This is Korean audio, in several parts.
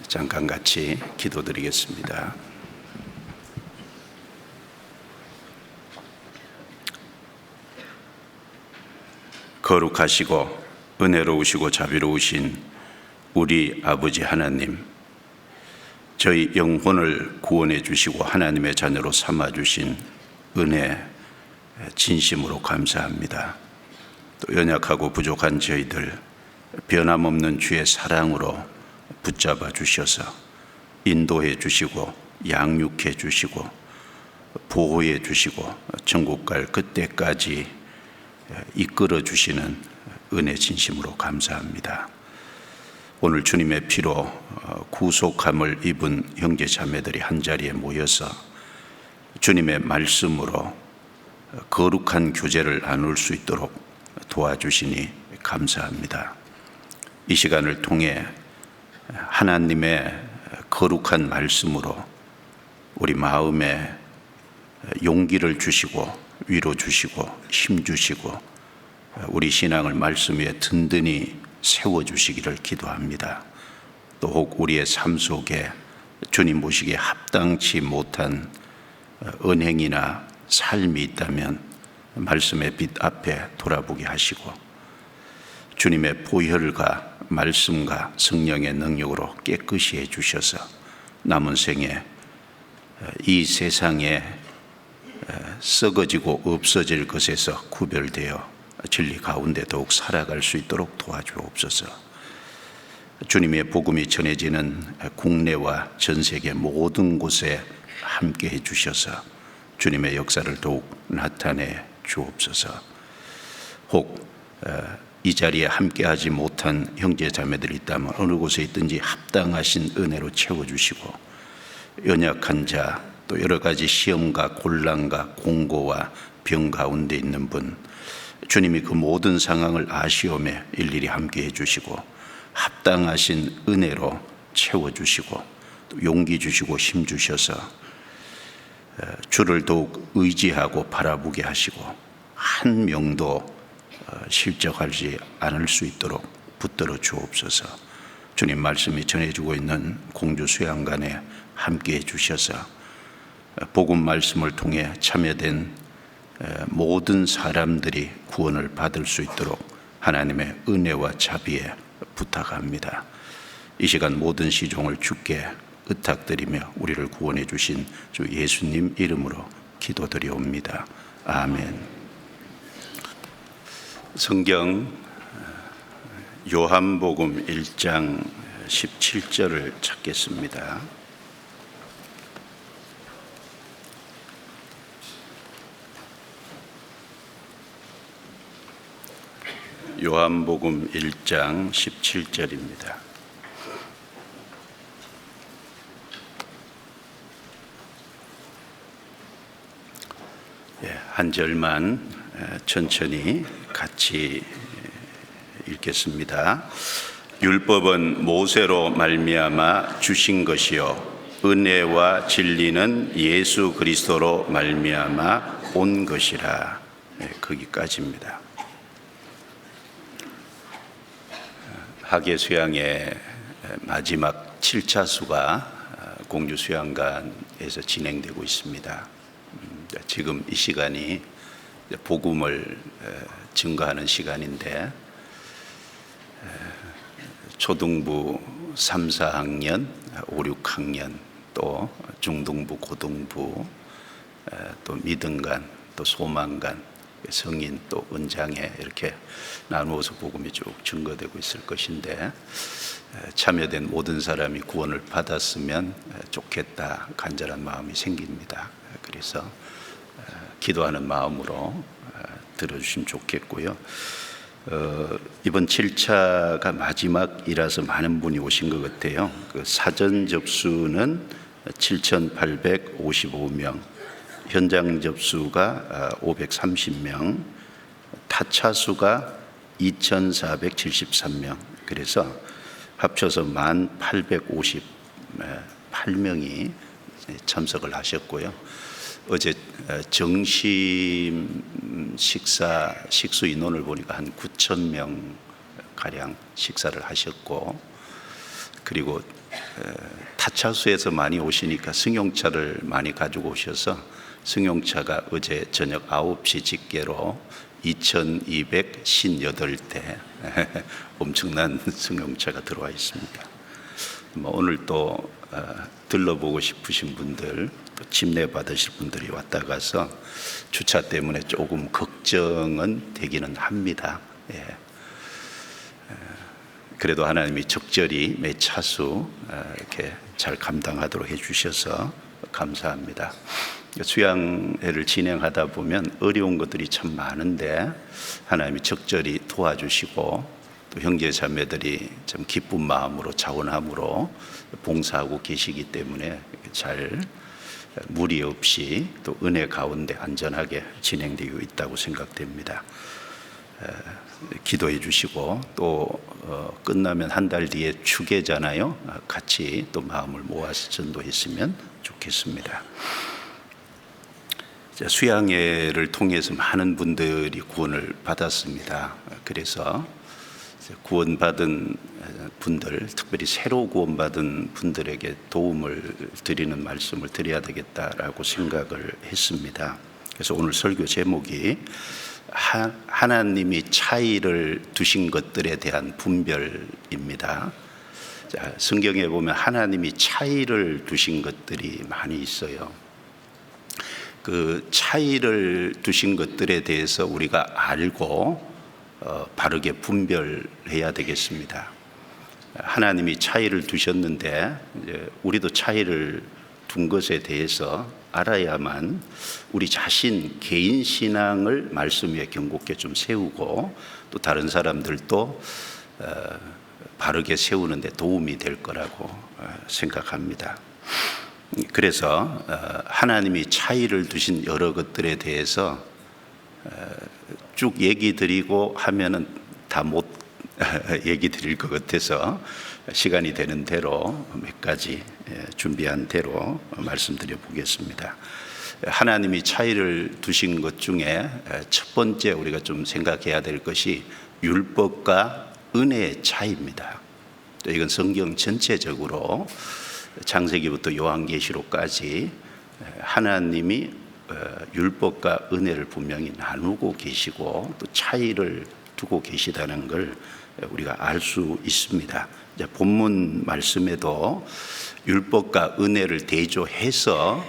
잠깐 같이 기도드리겠습니다. 거룩하시고 은혜로우시고 자비로우신 우리 아버지 하나님, 저희 영혼을 구원해 주시고 하나님의 자녀로 삼아 주신 은혜 진심으로 감사합니다. 또 연약하고 부족한 저희들 변함없는 주의 사랑으로 붙잡아 주셔서 인도해 주시고 양육해 주시고 보호해 주시고 천국 갈 그때까지 이끌어 주시는 은혜 진심으로 감사합니다. 오늘 주님의 피로 구속함을 입은 형제 자매들이 한자리에 모여서 주님의 말씀으로 거룩한 교제를 나눌 수 있도록 도와주시니 감사합니다. 이 시간을 통해 하나님의 거룩한 말씀으로 우리 마음에 용기를 주시고 위로 주시고 힘 주시고 우리 신앙을 말씀 위에 든든히 세워주시기를 기도합니다. 또 혹 우리의 삶 속에 주님 보시기에 합당치 못한 언행이나 삶이 있다면 말씀의 빛 앞에 돌아보게 하시고 주님의 보혈과 말씀과 성령의 능력으로 깨끗이 해주셔서 남은 생에 이 세상에 썩어지고 없어질 것에서 구별되어 진리 가운데 더욱 살아갈 수 있도록 도와주옵소서. 주님의 복음이 전해지는 국내와 전 세계 모든 곳에 함께 해주셔서 주님의 역사를 더욱 나타내 주옵소서. 혹 이 자리에 함께하지 못한 형제 자매들이 있다면 어느 곳에 있든지 합당하신 은혜로 채워주시고 연약한 자, 또 여러 가지 시험과 곤란과 공고와 병 가운데 있는 분, 주님이 그 모든 상황을 아시오매 일일이 함께 해주시고 합당하신 은혜로 채워주시고 또 용기 주시고 힘 주셔서 주를 더욱 의지하고 바라보게 하시고 한 명도 실족하지 않을 수 있도록 붙들어 주옵소서. 주님 말씀이 전해주고 있는 공주 수양관에 함께해 주셔서 복음 말씀을 통해 참여된 모든 사람들이 구원을 받을 수 있도록 하나님의 은혜와 자비에 부탁합니다. 이 시간 모든 시종을 주께 의탁드리며 우리를 구원해 주신 주 예수님 이름으로 기도드리옵니다. 아멘. 성경 요한복음 1장 17절을 찾겠습니다. 요한복음 1장 17절입니다. 한 절만 천천히 같이 읽겠습니다. 율법은 모세로 말미암아 주신 것이요 은혜와 진리는 예수 그리스도로 말미암아 온 것이라. 거기까지입니다. 학예 수양의 마지막 7차 수가 공주 수양관에서 진행되고 있습니다. 지금 이 시간이 복음을 증거하는 시간인데 초등부 3, 4학년, 5, 6학년 또 중등부, 고등부 또 미등관, 또 소망관, 성인 또 은장에 이렇게 나누어서 복음이 쭉 증거되고 있을 것인데 참여된 모든 사람이 구원을 받았으면 좋겠다 간절한 마음이 생깁니다. 그래서 기도하는 마음으로 들어주시면 좋겠고요. 이번 7차가 마지막이라서 많은 분이 오신 것 같아요. 그 사전 접수는 7,855명, 현장 접수가 530명, 타차 수가 2,473명, 그래서 합쳐서 1,858명이 참석을 하셨고요. 어제 정심 식수 인원을 보니까 한 9,000명 가량 식사를 하셨고, 그리고 타차수에서 많이 오시니까 승용차를 많이 가지고 오셔서 승용차가 어제 저녁 9시 집계로 2258대 엄청난 승용차가 들어와 있습니다. 오늘 또 들러보고 싶으신 분들, 또 침례 받으실 분들이 왔다 가서 주차 때문에 조금 걱정은 되기는 합니다. 그래도 하나님이 적절히 매 차수 이렇게 잘 감당하도록 해주셔서 감사합니다. 수양회를 진행하다 보면 어려운 것들이 참 많은데 하나님이 적절히 도와주시고 또 형제 자매들이 참 기쁜 마음으로 자원함으로 봉사하고 계시기 때문에 잘 무리 없이 또 은혜 가운데 안전하게 진행되고 있다고 생각됩니다. 기도해 주시고 또 끝나면 한 달 뒤에 추계잖아요. 같이 또 마음을 모아서 전도했으면 좋겠습니다. 수양회를 통해서 많은 분들이 구원을 받았습니다. 그래서 구원받은 분들, 특별히 새로 구원받은 분들에게 도움을 드리는 말씀을 드려야 되겠다라고 생각을 했습니다. 그래서 오늘 설교 제목이 하나님이 차이를 두신 것들에 대한 분별입니다. 자, 성경에 보면 하나님이 차이를 두신 것들이 많이 있어요. 그 차이를 두신 것들에 대해서 우리가 알고 바르게 분별해야 되겠습니다. 하나님이 차이를 두셨는데 우리도 차이를 둔 것에 대해서 알아야만 우리 자신 개인 신앙을 말씀 위에 견고하게 좀 세우고 또 다른 사람들도 바르게 세우는 데 도움이 될 거라고 생각합니다. 그래서 하나님이 차이를 두신 여러 것들에 대해서 쭉 얘기 드리고 하면은 다 못 얘기 드릴 것 같아서 시간이 되는 대로 몇 가지 준비한 대로 말씀드려 보겠습니다. 하나님이 차이를 두신 것 중에 첫 번째 우리가 좀 생각해야 될 것이 율법과 은혜의 차이입니다. 이건 성경 전체적으로 창세기부터 요한계시록까지 하나님이 율법과 은혜를 분명히 나누고 계시고 또 차이를 두고 계시다는 걸 우리가 알 수 있습니다. 본문 말씀에도 율법과 은혜를 대조해서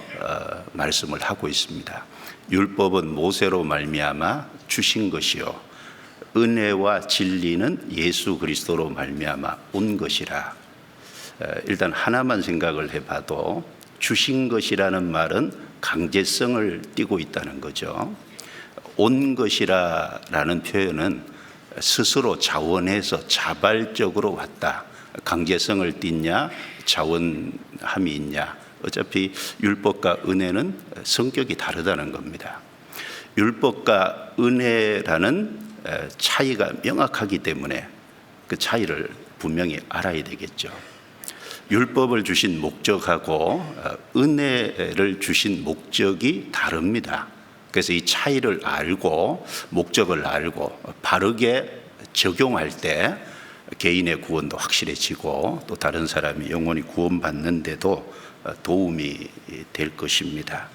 말씀을 하고 있습니다. 율법은 모세로 말미암아 주신 것이요 은혜와 진리는 예수 그리스도로 말미암아 온 것이라. 일단 하나만 생각을 해봐도 주신 것이라는 말은 강제성을 띠고 있다는 거죠. 온 것이라는 표현은 스스로 자원해서 자발적으로 왔다. 강제성을 띠냐 자원함이 있냐. 어차피 율법과 은혜는 성격이 다르다는 겁니다. 율법과 은혜라는 차이가 명확하기 때문에 그 차이를 분명히 알아야 되겠죠. 율법을 주신 목적하고 은혜를 주신 목적이 다릅니다. 그래서 이 차이를 알고 목적을 알고 바르게 적용할 때 개인의 구원도 확실해지고 또 다른 사람이 영원히 구원받는데도 도움이 될 것입니다.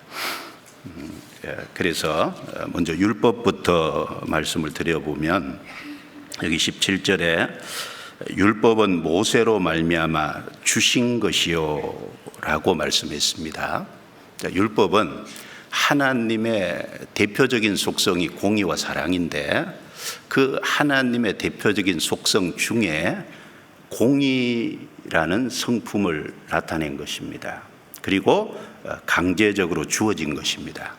그래서 먼저 율법부터 말씀을 드려보면 여기 17절에 율법은 모세로 말미암아 주신 것이요 라고 말씀했습니다. 율법은 하나님의 대표적인 속성이 공의와 사랑인데 그 하나님의 대표적인 속성 중에 공의라는 성품을 나타낸 것입니다. 그리고 강제적으로 주어진 것입니다.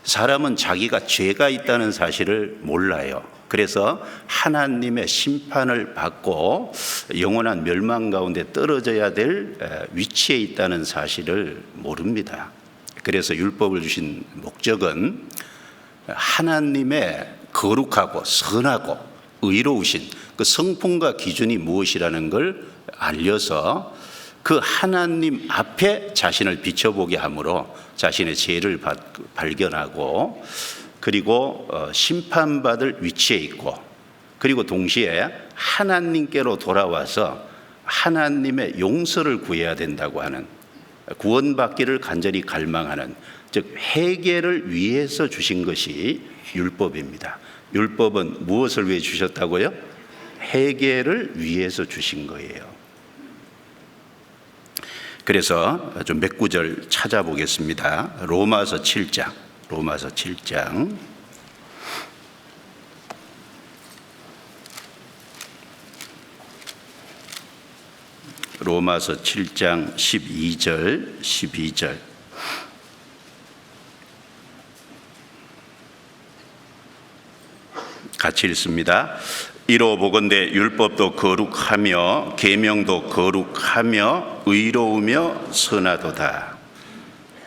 사람은 자기가 죄가 있다는 사실을 몰라요. 그래서 하나님의 심판을 받고 영원한 멸망 가운데 떨어져야 될 위치에 있다는 사실을 모릅니다. 그래서 율법을 주신 목적은 하나님의 거룩하고 선하고 의로우신 그 성품과 기준이 무엇이라는 걸 알려서 그 하나님 앞에 자신을 비춰보게 함으로 자신의 죄를 발견하고 그리고 심판받을 위치에 있고 그리고 동시에 하나님께로 돌아와서 하나님의 용서를 구해야 된다고 하는, 구원받기를 간절히 갈망하는, 즉 회개를 위해서 주신 것이 율법입니다. 율법은 무엇을 위해 주셨다고요? 회개를 위해서 주신 거예요. 그래서 좀 몇 구절 찾아보겠습니다. 로마서 7장. 로마서 7장. 로마서 7장 12절. 같이 읽습니다. 이로 보건대 율법도 거룩하며 계명도 거룩하며 의로우며 선하도다.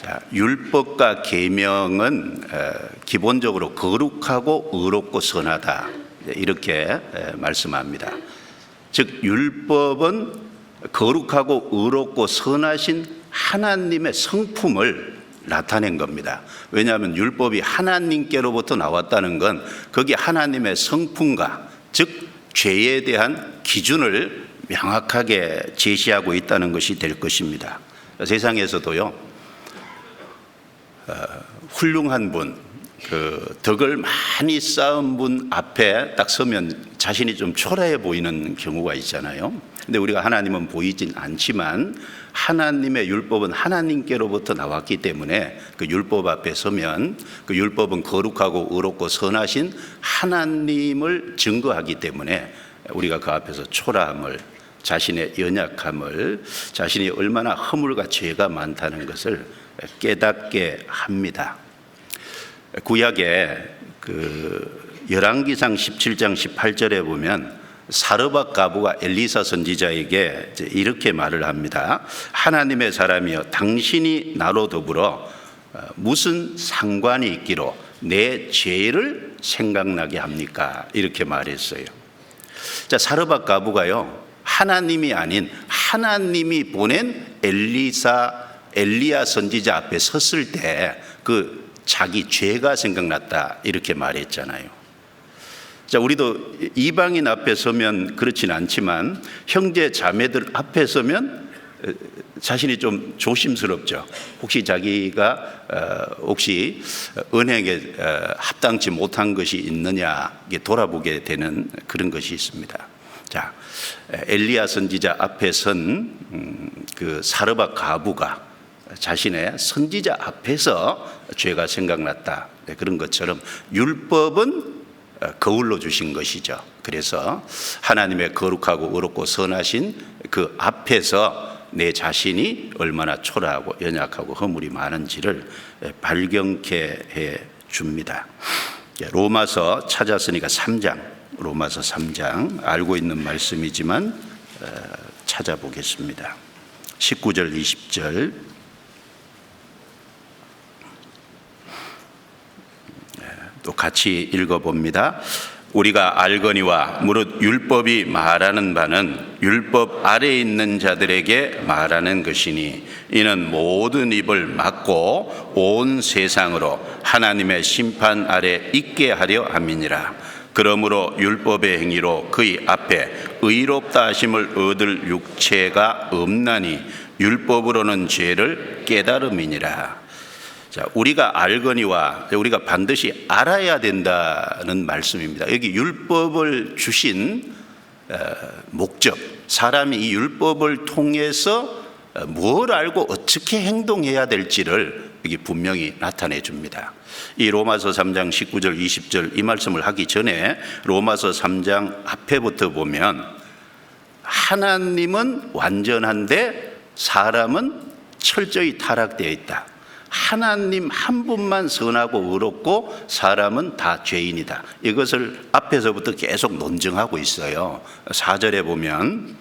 자, 율법과 계명은 기본적으로 거룩하고 의롭고 선하다, 이렇게 말씀합니다. 즉 율법은 거룩하고 의롭고 선하신 하나님의 성품을 나타낸 겁니다. 왜냐하면 율법이 하나님께로부터 나왔다는 건 거기 하나님의 성품과, 즉 죄에 대한 기준을 명확하게 제시하고 있다는 것이 될 것입니다. 세상에서도요, 훌륭한 분, 덕을 많이 쌓은 분 앞에 딱 서면 자신이 좀 초라해 보이는 경우가 있잖아요. 근데 우리가 하나님은 보이진 않지만 하나님의 율법은 하나님께로부터 나왔기 때문에 그 율법 앞에 서면 그 율법은 거룩하고 의롭고 선하신 하나님을 증거하기 때문에 우리가 그 앞에서 초라함을, 자신의 연약함을, 자신이 얼마나 허물과 죄가 많다는 것을 깨닫게 합니다. 구약에 열왕기상 17장 18절에 보면 사르밧 가부가 엘리사 선지자에게 이렇게 말을 합니다. 하나님의 사람이여, 당신이 나로 더불어 무슨 상관이 있기로 내 죄를 생각나게 합니까? 이렇게 말했어요. 자, 사르밧 가부가요, 하나님이 아닌 하나님이 보낸 엘리야 선지자 앞에 섰을 때 자기 죄가 생각났다, 이렇게 말했잖아요. 자, 우리도 이방인 앞에 서면 그렇진 않지만 형제 자매들 앞에 서면 자신이 좀 조심스럽죠. 혹시 자기가 혹시 은행에 합당치 못한 것이 있느냐 돌아보게 되는 그런 것이 있습니다. 자, 엘리야 선지자 앞에 선 사르밧 가부가 자신의 선지자 앞에서 죄가 생각났다, 그런 것처럼 율법은 거울로 주신 것이죠. 그래서 하나님의 거룩하고 의롭고 선하신 그 앞에서 내 자신이 얼마나 초라하고 연약하고 허물이 많은지를 발견케 해 줍니다. 로마서 찾았으니까 3장, 로마서 3장, 알고 있는 말씀이지만 찾아보겠습니다. 19절 20절. 또 같이 읽어봅니다. 우리가 알거니와 무릇 율법이 말하는 바는 율법 아래에 있는 자들에게 말하는 것이니 이는 모든 입을 막고 온 세상으로 하나님의 심판 아래 있게 하려 함이니라. 그러므로 율법의 행위로 그의 앞에 의롭다 하심을 얻을 육체가 없나니 율법으로는 죄를 깨달음이니라. 자, 우리가 알거니와, 우리가 반드시 알아야 된다는 말씀입니다. 여기 율법을 주신 목적, 사람이 이 율법을 통해서 뭘 알고 어떻게 행동해야 될지를 여기 분명히 나타내 줍니다. 이 로마서 3장 19절 20절 이 말씀을 하기 전에 로마서 3장 앞에부터 보면 하나님은 완전한데 사람은 철저히 타락되어 있다. 하나님 한 분만 선하고 의롭고 사람은 다 죄인이다. 이것을 앞에서부터 계속 논증하고 있어요. 4절에 보면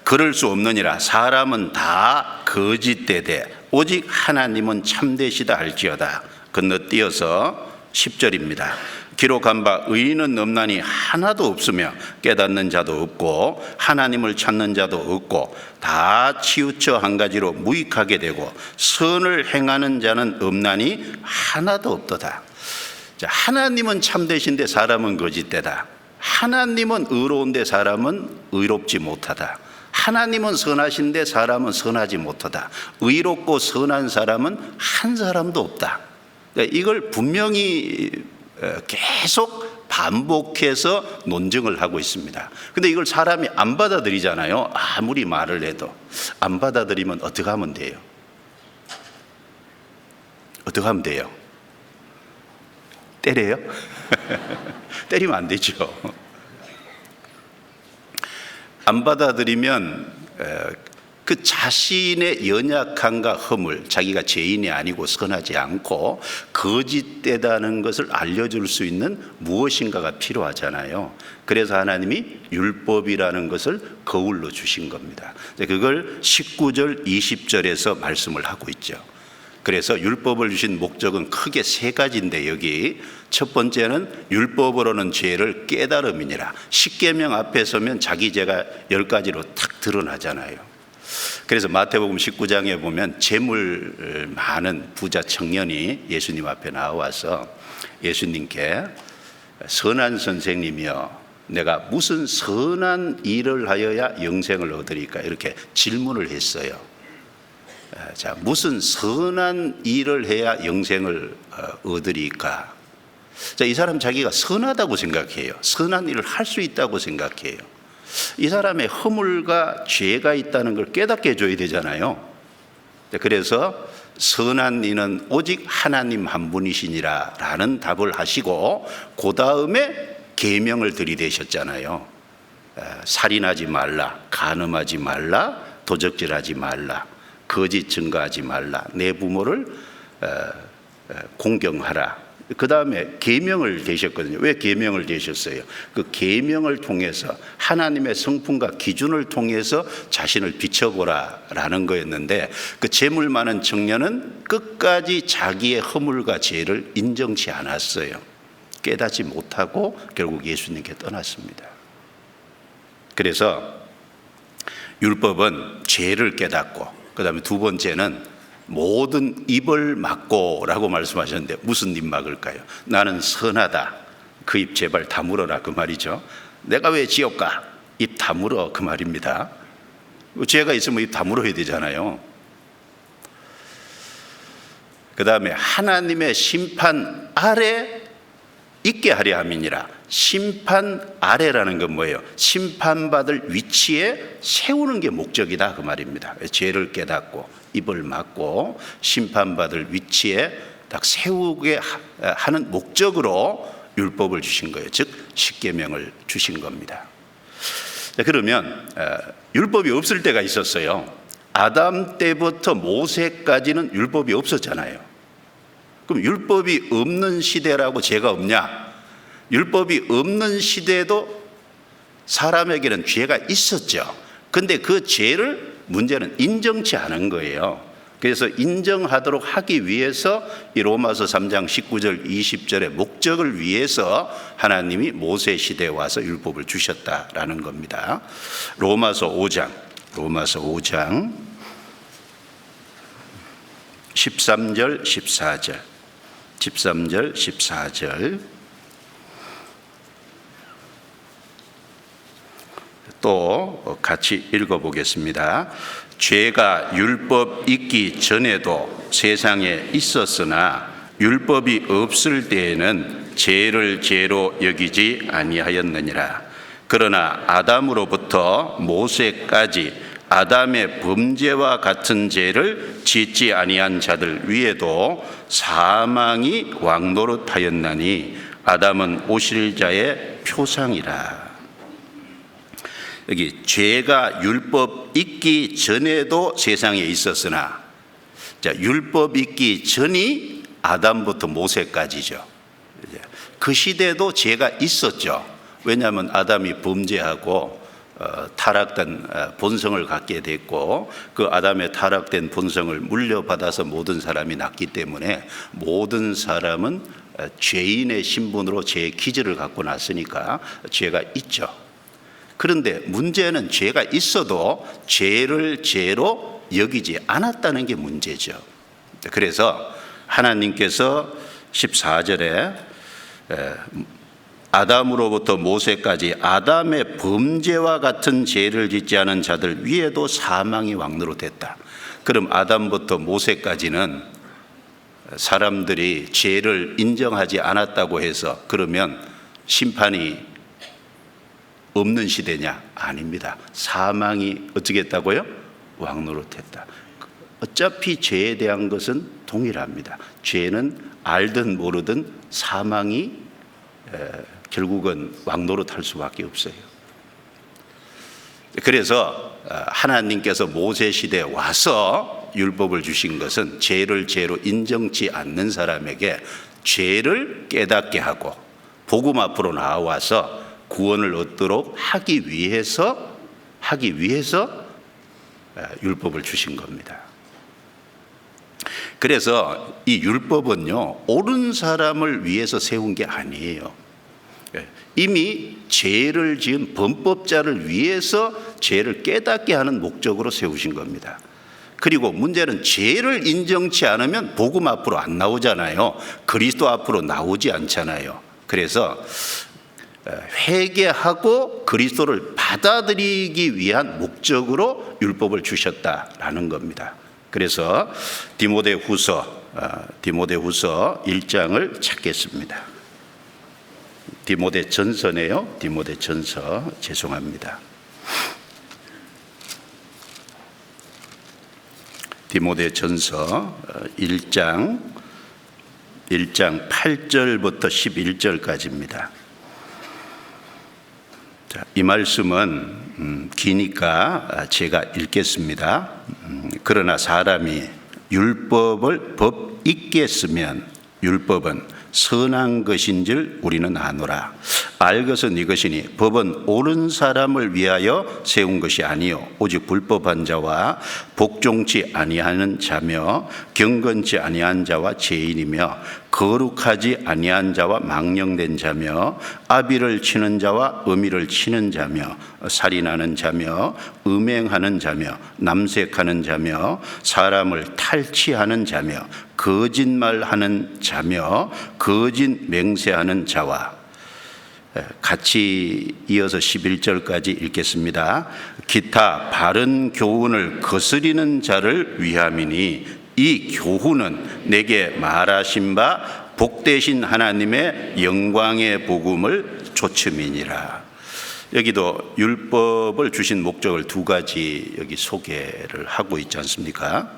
그럴 수 없느니라. 사람은 다 거짓되되 오직 하나님은 참되시다 할지어다. 건너뛰어서 10절입니다. 기록한 바 의인은 없나니 하나도 없으며 깨닫는 자도 없고 하나님을 찾는 자도 없고 다 치우쳐 한 가지로 무익하게 되고 선을 행하는 자는 없나니 하나도 없도다. 자, 하나님은 참되신데 사람은 거짓되다. 하나님은 의로운데 사람은 의롭지 못하다. 하나님은 선하신데 사람은 선하지 못하다. 의롭고 선한 사람은 한 사람도 없다. 이걸 분명히 계속 반복해서 논증을 하고 있습니다. 근데 이걸 사람이 안 받아들이잖아요. 아무리 말을 해도. 안 받아들이면 어떻게 하면 돼요? 어떻게 하면 돼요? 때려요? 때리면 안 되죠. 안 받아들이면 그 자신의 연약함과 허물, 자기가 죄인이 아니고 선하지 않고 거짓되다는 것을 알려줄 수 있는 무엇인가가 필요하잖아요. 그래서 하나님이 율법이라는 것을 거울로 주신 겁니다. 그걸 19절, 20절에서 말씀을 하고 있죠. 그래서 율법을 주신 목적은 크게 세 가지인데, 여기 첫 번째는 율법으로는 죄를 깨달음이니라. 십계명 앞에 서면 자기 죄가 10가지로 탁 드러나잖아요. 그래서 마태복음 19장에 보면 재물 많은 부자 청년이 예수님 앞에 나와서 예수님께 선한 선생님이여, 내가 무슨 선한 일을 하여야 영생을 얻으리까? 이렇게 질문을 했어요. 자, 무슨 선한 일을 해야 영생을 얻으리까? 자, 이 사람 자기가 선하다고 생각해요. 선한 일을 할 수 있다고 생각해요. 이 사람의 허물과 죄가 있다는 걸 깨닫게 해줘야 되잖아요. 그래서 선한 이는 오직 하나님 한 분이시니라 라는 답을 하시고, 그 다음에 계명을 들이대셨잖아요. 살인하지 말라, 간음하지 말라, 도적질하지 말라, 거짓 증거하지 말라, 내 부모를 공경하라. 그 다음에 계명을 대셨거든요. 왜 계명을 대셨어요? 그 계명을 통해서 하나님의 성품과 기준을 통해서 자신을 비춰보라 라는 거였는데, 그 재물 많은 청년은 끝까지 자기의 허물과 죄를 인정치 않았어요. 깨닫지 못하고 결국 예수님께 떠났습니다. 그래서 율법은 죄를 깨닫고, 그 다음에 두 번째는 모든 입을 막고 라고 말씀하셨는데, 무슨 입 막을까요? 나는 선하다, 그 입 제발 다물어라, 그 말이죠. 내가 왜 지옥 가? 입 다물어, 그 말입니다. 죄가 있으면 입 다물어야 되잖아요. 그 다음에 하나님의 심판 아래 있게 하려 함이니라. 심판 아래라는 건 뭐예요? 심판받을 위치에 세우는 게 목적이다, 그 말입니다. 죄를 깨닫고 입을 막고 심판받을 위치에 딱 세우게 하는 목적으로 율법을 주신 거예요. 즉 십계명을 주신 겁니다. 그러면 율법이 없을 때가 있었어요. 아담 때부터 모세까지는 율법이 없었잖아요. 그럼 율법이 없는 시대라고 죄가 없냐? 율법이 없는 시대에도 사람에게는 죄가 있었죠. 근데 그 죄를 문제는 인정치 않은 거예요. 그래서 인정하도록 하기 위해서 이 로마서 3장 19절 20절의 목적을 위해서 하나님이 모세 시대에 와서 율법을 주셨다라는 겁니다. 로마서 5장 13절 14절 또 같이 읽어보겠습니다. 죄가 율법 있기 전에도 세상에 있었으나 율법이 없을 때에는 죄를 죄로 여기지 아니하였느니라. 그러나 아담으로부터 모세까지 아담의 범죄와 같은 죄를 짓지 아니한 자들 위에도 사망이 왕노릇하였나니 아담은 오실 자의 표상이라. 여기 죄가 율법 있기 전에도 세상에 있었으나, 자, 율법 있기 전이 아담부터 모세까지죠. 그 시대도 죄가 있었죠. 왜냐하면 아담이 범죄하고 타락된 본성을 갖게 됐고, 그 아담의 타락된 본성을 물려받아서 모든 사람이 낳기 때문에 모든 사람은 죄인의 신분으로 죄의 기질을 갖고 났으니까 죄가 있죠. 그런데 문제는 죄가 있어도 죄를 죄로 여기지 않았다는 게 문제죠. 그래서 하나님께서 14절에 아담으로부터 모세까지 아담의 범죄와 같은 죄를 짓지 않은 자들 위에도 사망이 왕노릇했다. 그럼 아담부터 모세까지는 사람들이 죄를 인정하지 않았다고 해서 그러면 심판이 없는 시대냐? 아닙니다. 사망이 어떻게 했다고요? 왕노릇했다. 어차피 죄에 대한 것은 동일합니다. 죄는 알든 모르든 사망이 결국은 왕노릇할 수밖에 없어요. 그래서 하나님께서 모세 시대에 와서 율법을 주신 것은 죄를 죄로 인정치 않는 사람에게 죄를 깨닫게 하고 복음 앞으로 나와서 구원을 얻도록 하기 위해서 율법을 주신 겁니다. 그래서 이 율법은요, 옳은 사람을 위해서 세운 게 아니에요. 이미 죄를 지은 범법자를 위해서 죄를 깨닫게 하는 목적으로 세우신 겁니다. 그리고 문제는 죄를 인정치 않으면 복음 앞으로 안 나오잖아요. 그리스도 앞으로 나오지 않잖아요. 그래서 회개하고 그리스도를 받아들이기 위한 목적으로 율법을 주셨다라는 겁니다. 그래서 디모데후서 1장을 찾겠습니다. 디모데전서네요. 디모데전서 죄송합니다. 디모데전서 1장 8절부터 11절까지입니다. 자, 이 말씀은 기니까 제가 읽겠습니다. 그러나 사람이 율법을 법 있게 쓰면 율법은 선한 것인 줄 우리는 아노라. 알 것은 이것이니 법은 옳은 사람을 위하여 세운 것이 아니요 오직 불법한 자와 복종치 아니하는 자며 경건치 아니한 자와 죄인이며 거룩하지 아니한 자와 망령된 자며 아비를 치는 자와 어미를 치는 자며 살인하는 자며 음행하는 자며 남색하는 자며 사람을 탈취하는 자며 거짓말하는 자며 거짓 맹세하는 자와 같이 이어서 11절까지 읽겠습니다. 기타 바른 교훈을 거스리는 자를 위함이니 이 교훈은 내게 말하신 바 복되신 하나님의 영광의 복음을 조침이니라. 여기도 율법을 주신 목적을 두 가지 여기 소개를 하고 있지 않습니까?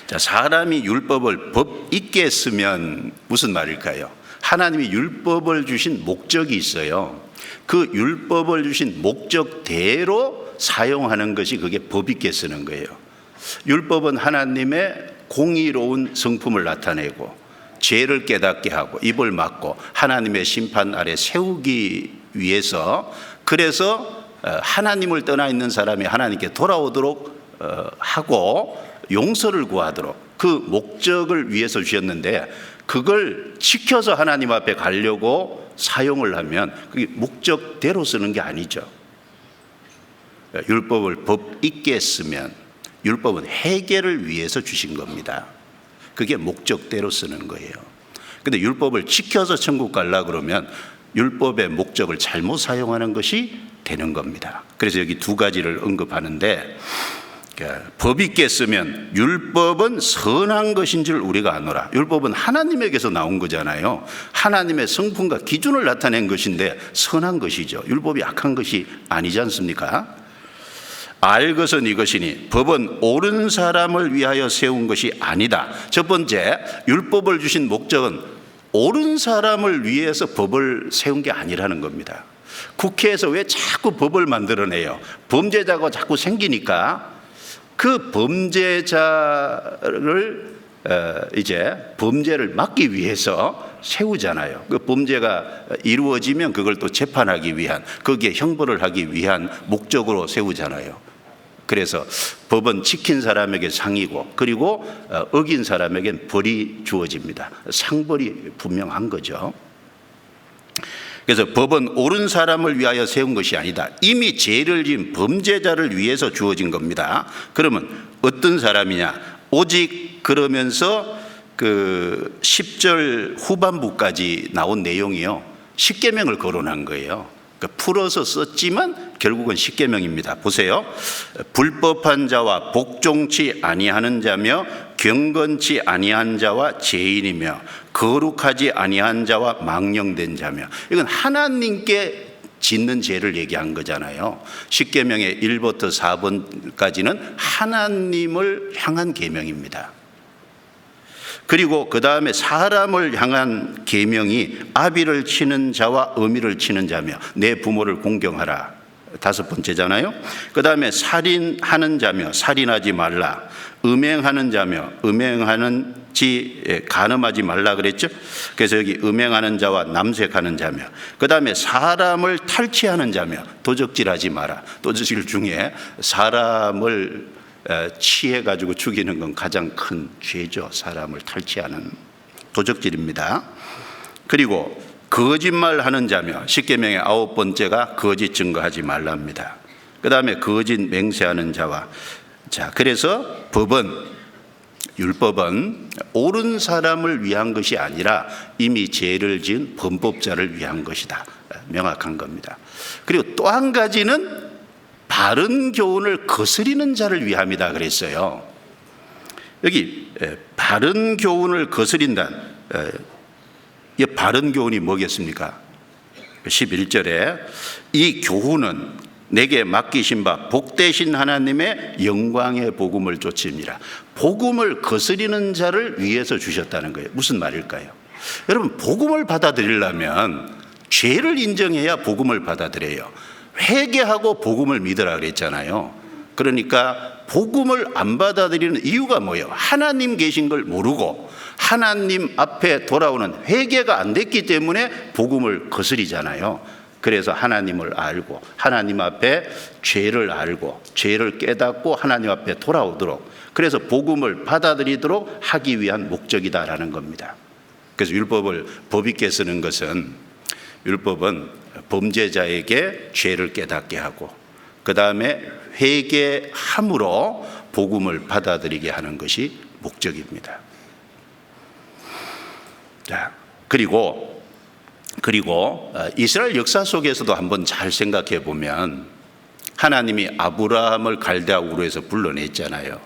자, 사람이 율법을 법 있게 쓰면 무슨 말일까요? 하나님이 율법을 주신 목적이 있어요. 그 율법을 주신 목적대로 사용하는 것이 그게 법 있게 쓰는 거예요. 율법은 하나님의 공의로운 성품을 나타내고 죄를 깨닫게 하고 입을 막고 하나님의 심판 아래 세우기 위해서, 그래서 하나님을 떠나 있는 사람이 하나님께 돌아오도록 하고 용서를 구하도록 그 목적을 위해서 주셨는데, 그걸 지켜서 하나님 앞에 가려고 사용을 하면 그게 목적대로 쓰는 게 아니죠. 율법을 법 있게 쓰면 율법은 해결을 위해서 주신 겁니다. 그게 목적대로 쓰는 거예요. 근데 율법을 지켜서 천국 가려고 그러면 율법의 목적을 잘못 사용하는 것이 되는 겁니다. 그래서 여기 두 가지를 언급하는데, 법 있게 쓰면 율법은 선한 것인 줄 우리가 아노라. 율법은 하나님에게서 나온 거잖아요. 하나님의 성품과 기준을 나타낸 것인데 선한 것이죠. 율법이 악한 것이 아니지 않습니까? 알 것은 이것이니 법은 옳은 사람을 위하여 세운 것이 아니다. 첫 번째, 율법을 주신 목적은 옳은 사람을 위해서 법을 세운 게 아니라는 겁니다. 국회에서 왜 자꾸 법을 만들어내요? 범죄자가 자꾸 생기니까 그 범죄자를 이제 범죄를 막기 위해서 세우잖아요. 그 범죄가 이루어지면 그걸 또 재판하기 위한, 거기에 형벌을 하기 위한 목적으로 세우잖아요. 그래서 법은 지킨 사람에게 상이고, 그리고 어긴 사람에겐 벌이 주어집니다. 상벌이 분명한 거죠. 그래서 법은 옳은 사람을 위하여 세운 것이 아니다. 이미 죄를 지은 범죄자를 위해서 주어진 겁니다. 그러면 어떤 사람이냐? 오직 그러면서 그 10절 후반부까지 나온 내용이요, 십계명을 거론한 거예요. 그러니까 풀어서 썼지만 결국은 십계명입니다. 보세요. 불법한 자와 복종치 아니하는 자며 경건치 아니한 자와 죄인이며 거룩하지 아니한 자와 망령된 자며, 이건 하나님께 짓는 죄를 얘기한 거잖아요. 십계명의 1부터 4번까지는 하나님을 향한 계명입니다. 그리고 그 다음에 사람을 향한 계명이 아비를 치는 자와 어미를 치는 자며 내 부모를 공경하라, 5번째잖아요. 그 다음에 살인하는 자며 살인하지 말라, 음행하는 자며 음행하는지 간음하지 말라 그랬죠. 그래서 여기 음행하는 자와 남색하는 자며, 그 다음에 사람을 탈취하는 자며 도적질하지 마라. 도적질 중에 사람을 치해가지고 죽이는 건 가장 큰 죄죠. 사람을 탈취하는 도적질입니다. 그리고 거짓말하는 자며, 십계명의 9번째가 거짓 증거하지 말랍니다. 그 다음에 거짓 맹세하는 자와, 자, 그래서 율법은 옳은 사람을 위한 것이 아니라 이미 죄를 지은 범법자를 위한 것이다. 명확한 겁니다. 그리고 또 한 가지는 바른 교훈을 거스리는 자를 위함이다 그랬어요. 여기 바른 교훈을 거스린다. 이 바른 교훈이 뭐겠습니까? 11절에 이 교훈은 내게 맡기신 바 복되신 하나님의 영광의 복음을 쫓습니다. 복음을 거스리는 자를 위해서 주셨다는 거예요. 무슨 말일까요? 여러분, 복음을 받아들이려면 죄를 인정해야 복음을 받아들여요. 회개하고 복음을 믿으라 그랬잖아요. 그러니까 복음을 안 받아들이는 이유가 뭐예요? 하나님 계신 걸 모르고 하나님 앞에 돌아오는 회개가 안 됐기 때문에 복음을 거스리잖아요. 그래서 하나님을 알고 하나님 앞에 죄를 알고 죄를 깨닫고 하나님 앞에 돌아오도록, 그래서 복음을 받아들이도록 하기 위한 목적이다라는 겁니다. 그래서 율법을 법 있게 쓰는 것은, 율법은 범죄자에게 죄를 깨닫게 하고 그 다음에 회개함으로 복음을 받아들이게 하는 것이 목적입니다. 자, 그리고 이스라엘 역사 속에서도 한번 잘 생각해 보면 하나님이 아브라함을 갈대아 우르에서 불러냈잖아요.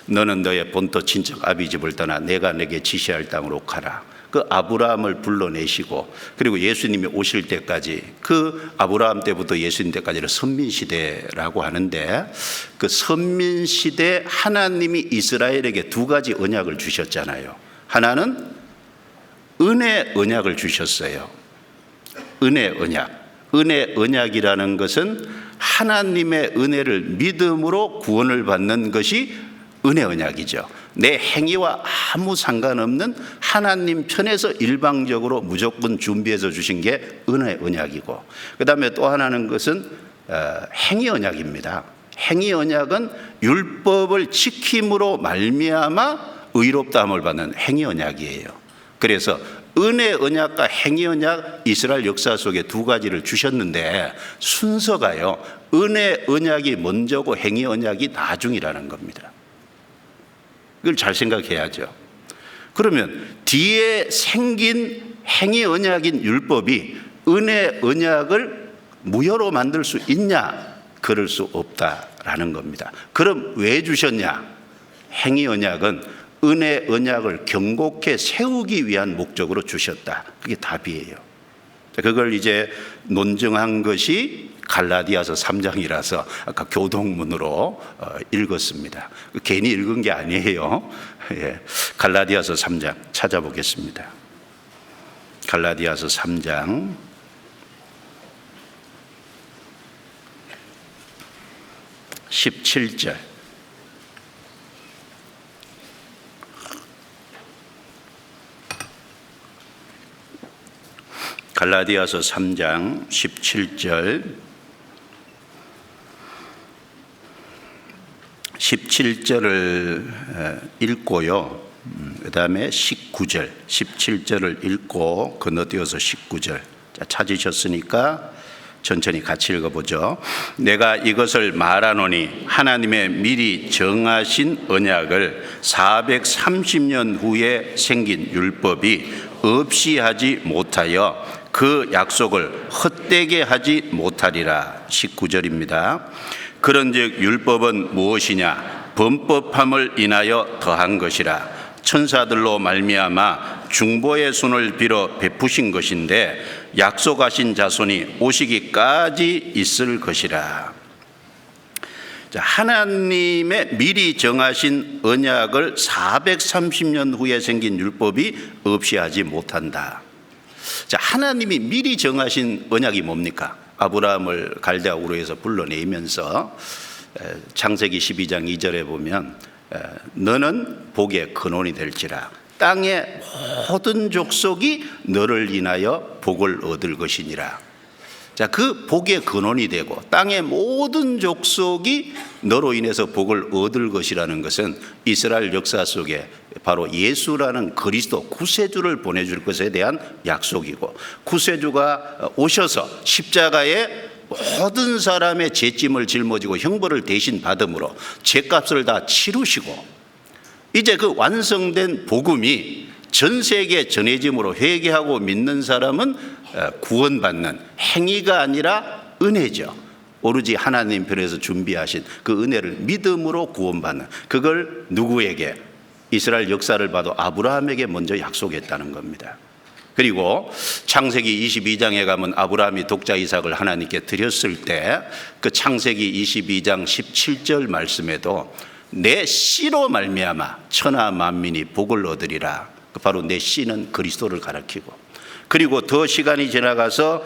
너는 너의 본토 친척 아비 집을 떠나 내가 내게 지시할 땅으로 가라. 그 아브라함을 불러내시고, 그리고 예수님이 오실 때까지, 그 아브라함 때부터 예수님 때까지를 선민시대라고 하는데, 그 선민시대 하나님이 이스라엘에게 2가지 언약을 주셨잖아요. 하나는 은혜 언약을 주셨어요. 은혜 언약. 은혜 언약이라는 것은 하나님의 은혜를 믿음으로 구원을 받는 것이 은혜 언약이죠. 내 행위와 아무 상관없는 하나님 편에서 일방적으로 무조건 준비해서 주신 게 은혜 언약이고, 그 다음에 또 하나는 것은 행위 언약입니다. 행위 언약은 율법을 지킴으로 말미암아 의롭다함을 받는 행위 언약이에요. 그래서 은혜 언약과 행위 언약, 이스라엘 역사 속에 2가지를 주셨는데 순서가요, 은혜 언약이 먼저고 행위 언약이 나중이라는 겁니다. 이걸 잘 생각해야죠. 그러면 뒤에 생긴 행위 언약인 율법이 은혜 언약을 무효로 만들 수 있냐? 그럴 수 없다라는 겁니다. 그럼 왜 주셨냐? 행위 언약은 은혜 언약을 경고케 세우기 위한 목적으로 주셨다. 그게 답이에요. 그걸 이제 논증한 것이 갈라디아서 3장이라서 아까 교동문으로 읽었습니다. 괜히 읽은 게 아니에요. 예. 갈라디아서 3장 찾아보겠습니다. 갈라디아서 3장 17절. 갈라디아서 3장 17절. 17절을 읽고요. 그 다음에 19절, 17절을 읽고 건너뛰어서 19절. 자, 찾으셨으니까 천천히 같이 읽어보죠. 내가 이것을 말하노니 하나님의 미리 정하신 언약을 430년 후에 생긴 율법이 없이 하지 못하여 그 약속을 헛되게 하지 못하리라. 19절입니다. 그런즉 율법은 무엇이냐? 범법함을 인하여 더한 것이라. 천사들로 말미암아 중보의 손을 빌어 베푸신 것인데 약속하신 자손이 오시기까지 있을 것이라. 하나님의 미리 정하신 언약을 430년 후에 생긴 율법이 없이 하지 못한다. 하나님이 미리 정하신 언약이 뭡니까? 아브라함을 갈대아 우르에서 불러내면서 창세기 12장 2절에 보면 너는 복의 근원이 될지라. 땅의 모든 족속이 너를 인하여 복을 얻을 것이니라. 그 복의 근원이 되고 땅의 모든 족속이 너로 인해서 복을 얻을 것이라는 것은 이스라엘 역사 속에 바로 예수라는 그리스도 구세주를 보내줄 것에 대한 약속이고, 구세주가 오셔서 십자가에 모든 사람의 죄짐을 짊어지고 형벌을 대신 받음으로 죄값을 다 치르시고, 이제 그 완성된 복음이 전 세계에 전해짐으로 회개하고 믿는 사람은 구원받는 행위가 아니라 은혜죠. 오로지 하나님 편에서 준비하신 그 은혜를 믿음으로 구원받는, 그걸 누구에게? 이스라엘 역사를 봐도 아브라함에게 먼저 약속했다는 겁니다. 그리고 창세기 22장에 가면 아브라함이 독자 이삭을 하나님께 드렸을 때 그 창세기 22장 17절 말씀에도 내 씨로 말미암아 천하 만민이 복을 얻으리라. 바로 내 씨는 그리스도를 가리키고, 그리고 더 시간이 지나가서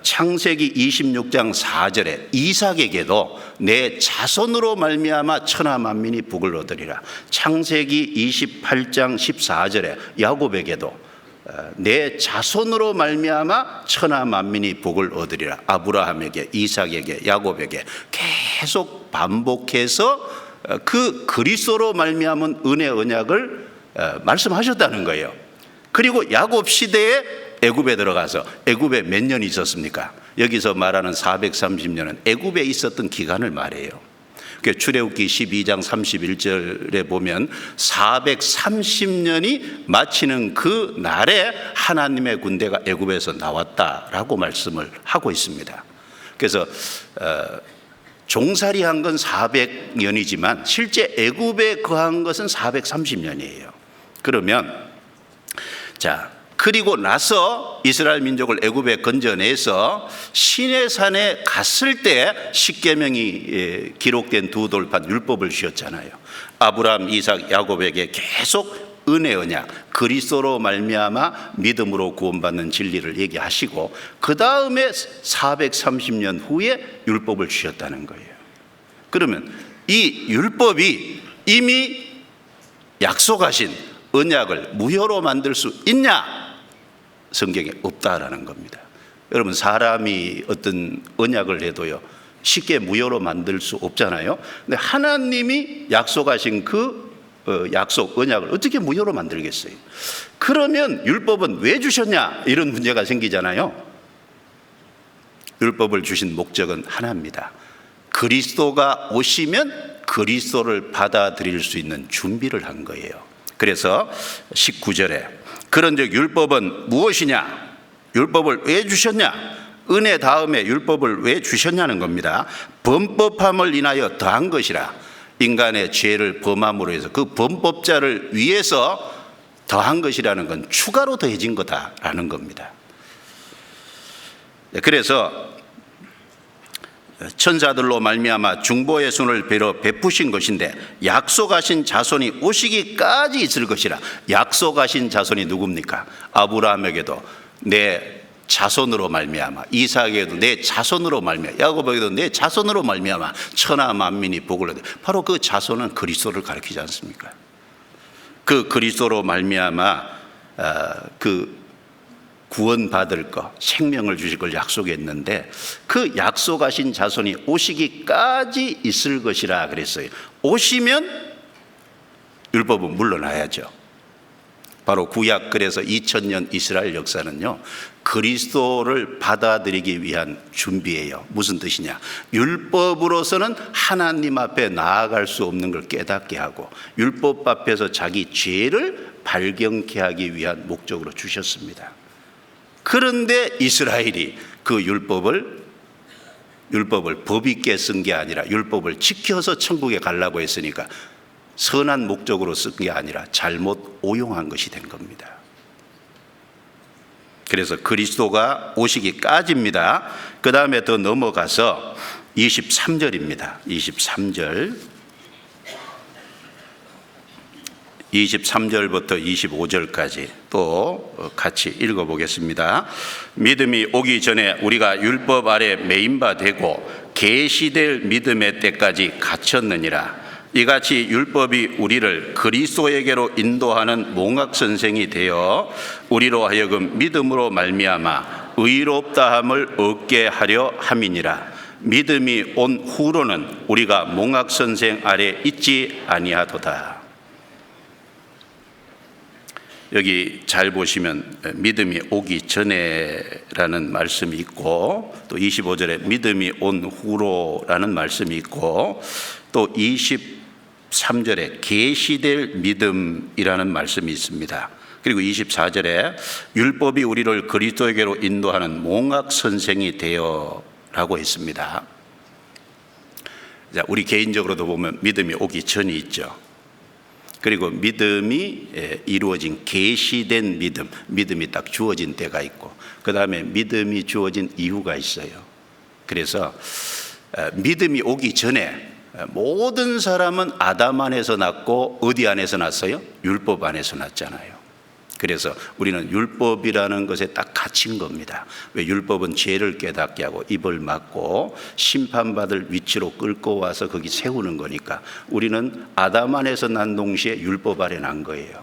창세기 26장 4절에 이삭에게도 내 자손으로 말미암아 천하 만민이 복을 얻으리라. 창세기 28장 14절에 야곱에게도 내 자손으로 말미암아 천하 만민이 복을 얻으리라. 아브라함에게, 이삭에게, 야곱에게 계속 반복해서 그 그리스도로 말미암은 은혜 언약을 말씀하셨다는 거예요. 그리고 야곱 시대에 애굽에 들어가서 애굽에 몇 년이 있었습니까? 여기서 말하는 430년은 애굽에 있었던 기간을 말해요. 출애굽기 12장 31절에 보면 430년이 마치는 그 날에 하나님의 군대가 애굽에서 나왔다라고 말씀을 하고 있습니다. 그래서 종살이한 건 400년이지만 실제 애굽에 거한 것은 430년이에요. 그러면 그리고 나서 이스라엘 민족을 애굽에 건져내서 시내산에 갔을 때 십계명이 기록된 두 돌판 율법을 주셨잖아요. 아브라함, 이삭, 야곱에게 계속 은혜 언약, 그리스도로 말미암아 믿음으로 구원받는 진리를 얘기하시고, 그 다음에 430년 후에 율법을 주셨다는 거예요. 그러면 이 율법이 이미 약속하신 언약을 무효로 만들 수 있냐? 성경에 없다라는 겁니다. 여러분, 사람이 어떤 언약을 해도요 쉽게 무효로 만들 수 없잖아요. 근데 하나님이 약속하신 그 약속 언약을 어떻게 무효로 만들겠어요? 그러면 율법은 왜 주셨냐? 이런 문제가 생기잖아요. 율법을 주신 목적은 하나입니다. 그리스도가 오시면 그리스도를 받아들일 수 있는 준비를 한 거예요. 그래서 19절에 그런즉 율법은 무엇이냐? 율법을 왜 주셨냐? 은혜 다음에 율법을 왜 주셨냐는 겁니다. 범법함을 인하여 더한 것이라. 인간의 죄를 범함으로 해서 그 범법자를 위해서 더한 것이라는 건 추가로 더해진 거다라는 겁니다. 그래서 천사들로 말미암아 중보의 손을 빌어 베푸신 것인데 약속하신 자손이 오시기까지 있을 것이라. 약속하신 자손이 누굽니까? 아브라함에게도 내 자손으로 말미암아, 이삭에게도 내 자손으로 말미암아, 야곱에게도 내 자손으로 말미암아 천하 만민이 복을 얻으리라. 바로 그 자손은 그리스도를 가리키지 않습니까? 그 그리스도로 말미암아 그 구원받을 것, 생명을 주실 걸 약속했는데 그 약속하신 자손이 오시기까지 있을 것이라 그랬어요. 오시면 율법은 물러나야죠. 바로 구약, 그래서 2000년 이스라엘 역사는요 그리스도를 받아들이기 위한 준비예요. 무슨 뜻이냐? 율법으로서는 하나님 앞에 나아갈 수 없는 걸 깨닫게 하고 율법 앞에서 자기 죄를 발견케 하기 위한 목적으로 주셨습니다. 그런데 이스라엘이 그 율법을 법 있게 쓴 게 아니라 율법을 지켜서 천국에 가려고 했으니까 선한 목적으로 쓴 게 아니라 잘못 오용한 것이 된 겁니다. 그래서 그리스도가 오시기까지입니다. 그 다음에 더 넘어가서 23절입니다. 23절부터 25절까지 또 같이 읽어보겠습니다. 믿음이 오기 전에 우리가 율법 아래 매인 바 되고 계시될 믿음의 때까지 갇혔느니라. 이같이 율법이 우리를 그리스도에게로 인도하는 몽학선생이 되어 우리로 하여금 믿음으로 말미암아 의롭다함을 얻게 하려 함이니라. 믿음이 온 후로는 우리가 몽학선생 아래 있지 아니하도다. 여기 잘 보시면 믿음이 오기 전에라는 말씀이 있고 또 25절에 믿음이 온 후로라는 말씀이 있고 또 23절에 계시될 믿음이라는 말씀이 있습니다. 그리고 24절에 율법이 우리를 그리스도에게로 인도하는 몽학 선생이 되어라고 했습니다. 자, 우리 개인적으로도 보면 믿음이 오기 전이 있죠. 그리고 믿음이 이루어진 계시된 믿음이 딱 주어진 때가 있고 그 다음에 믿음이 주어진 이유가 있어요. 그래서 믿음이 오기 전에 모든 사람은 아담 안에서 났고 어디 안에서 났어요? 율법 안에서 났잖아요. 그래서 우리는 율법이라는 것에 딱 갇힌 겁니다. 왜? 율법은 죄를 깨닫게 하고 입을 막고 심판받을 위치로 끌고 와서 거기 세우는 거니까 우리는 아담 안에서 난 동시에 율법 아래 난 거예요.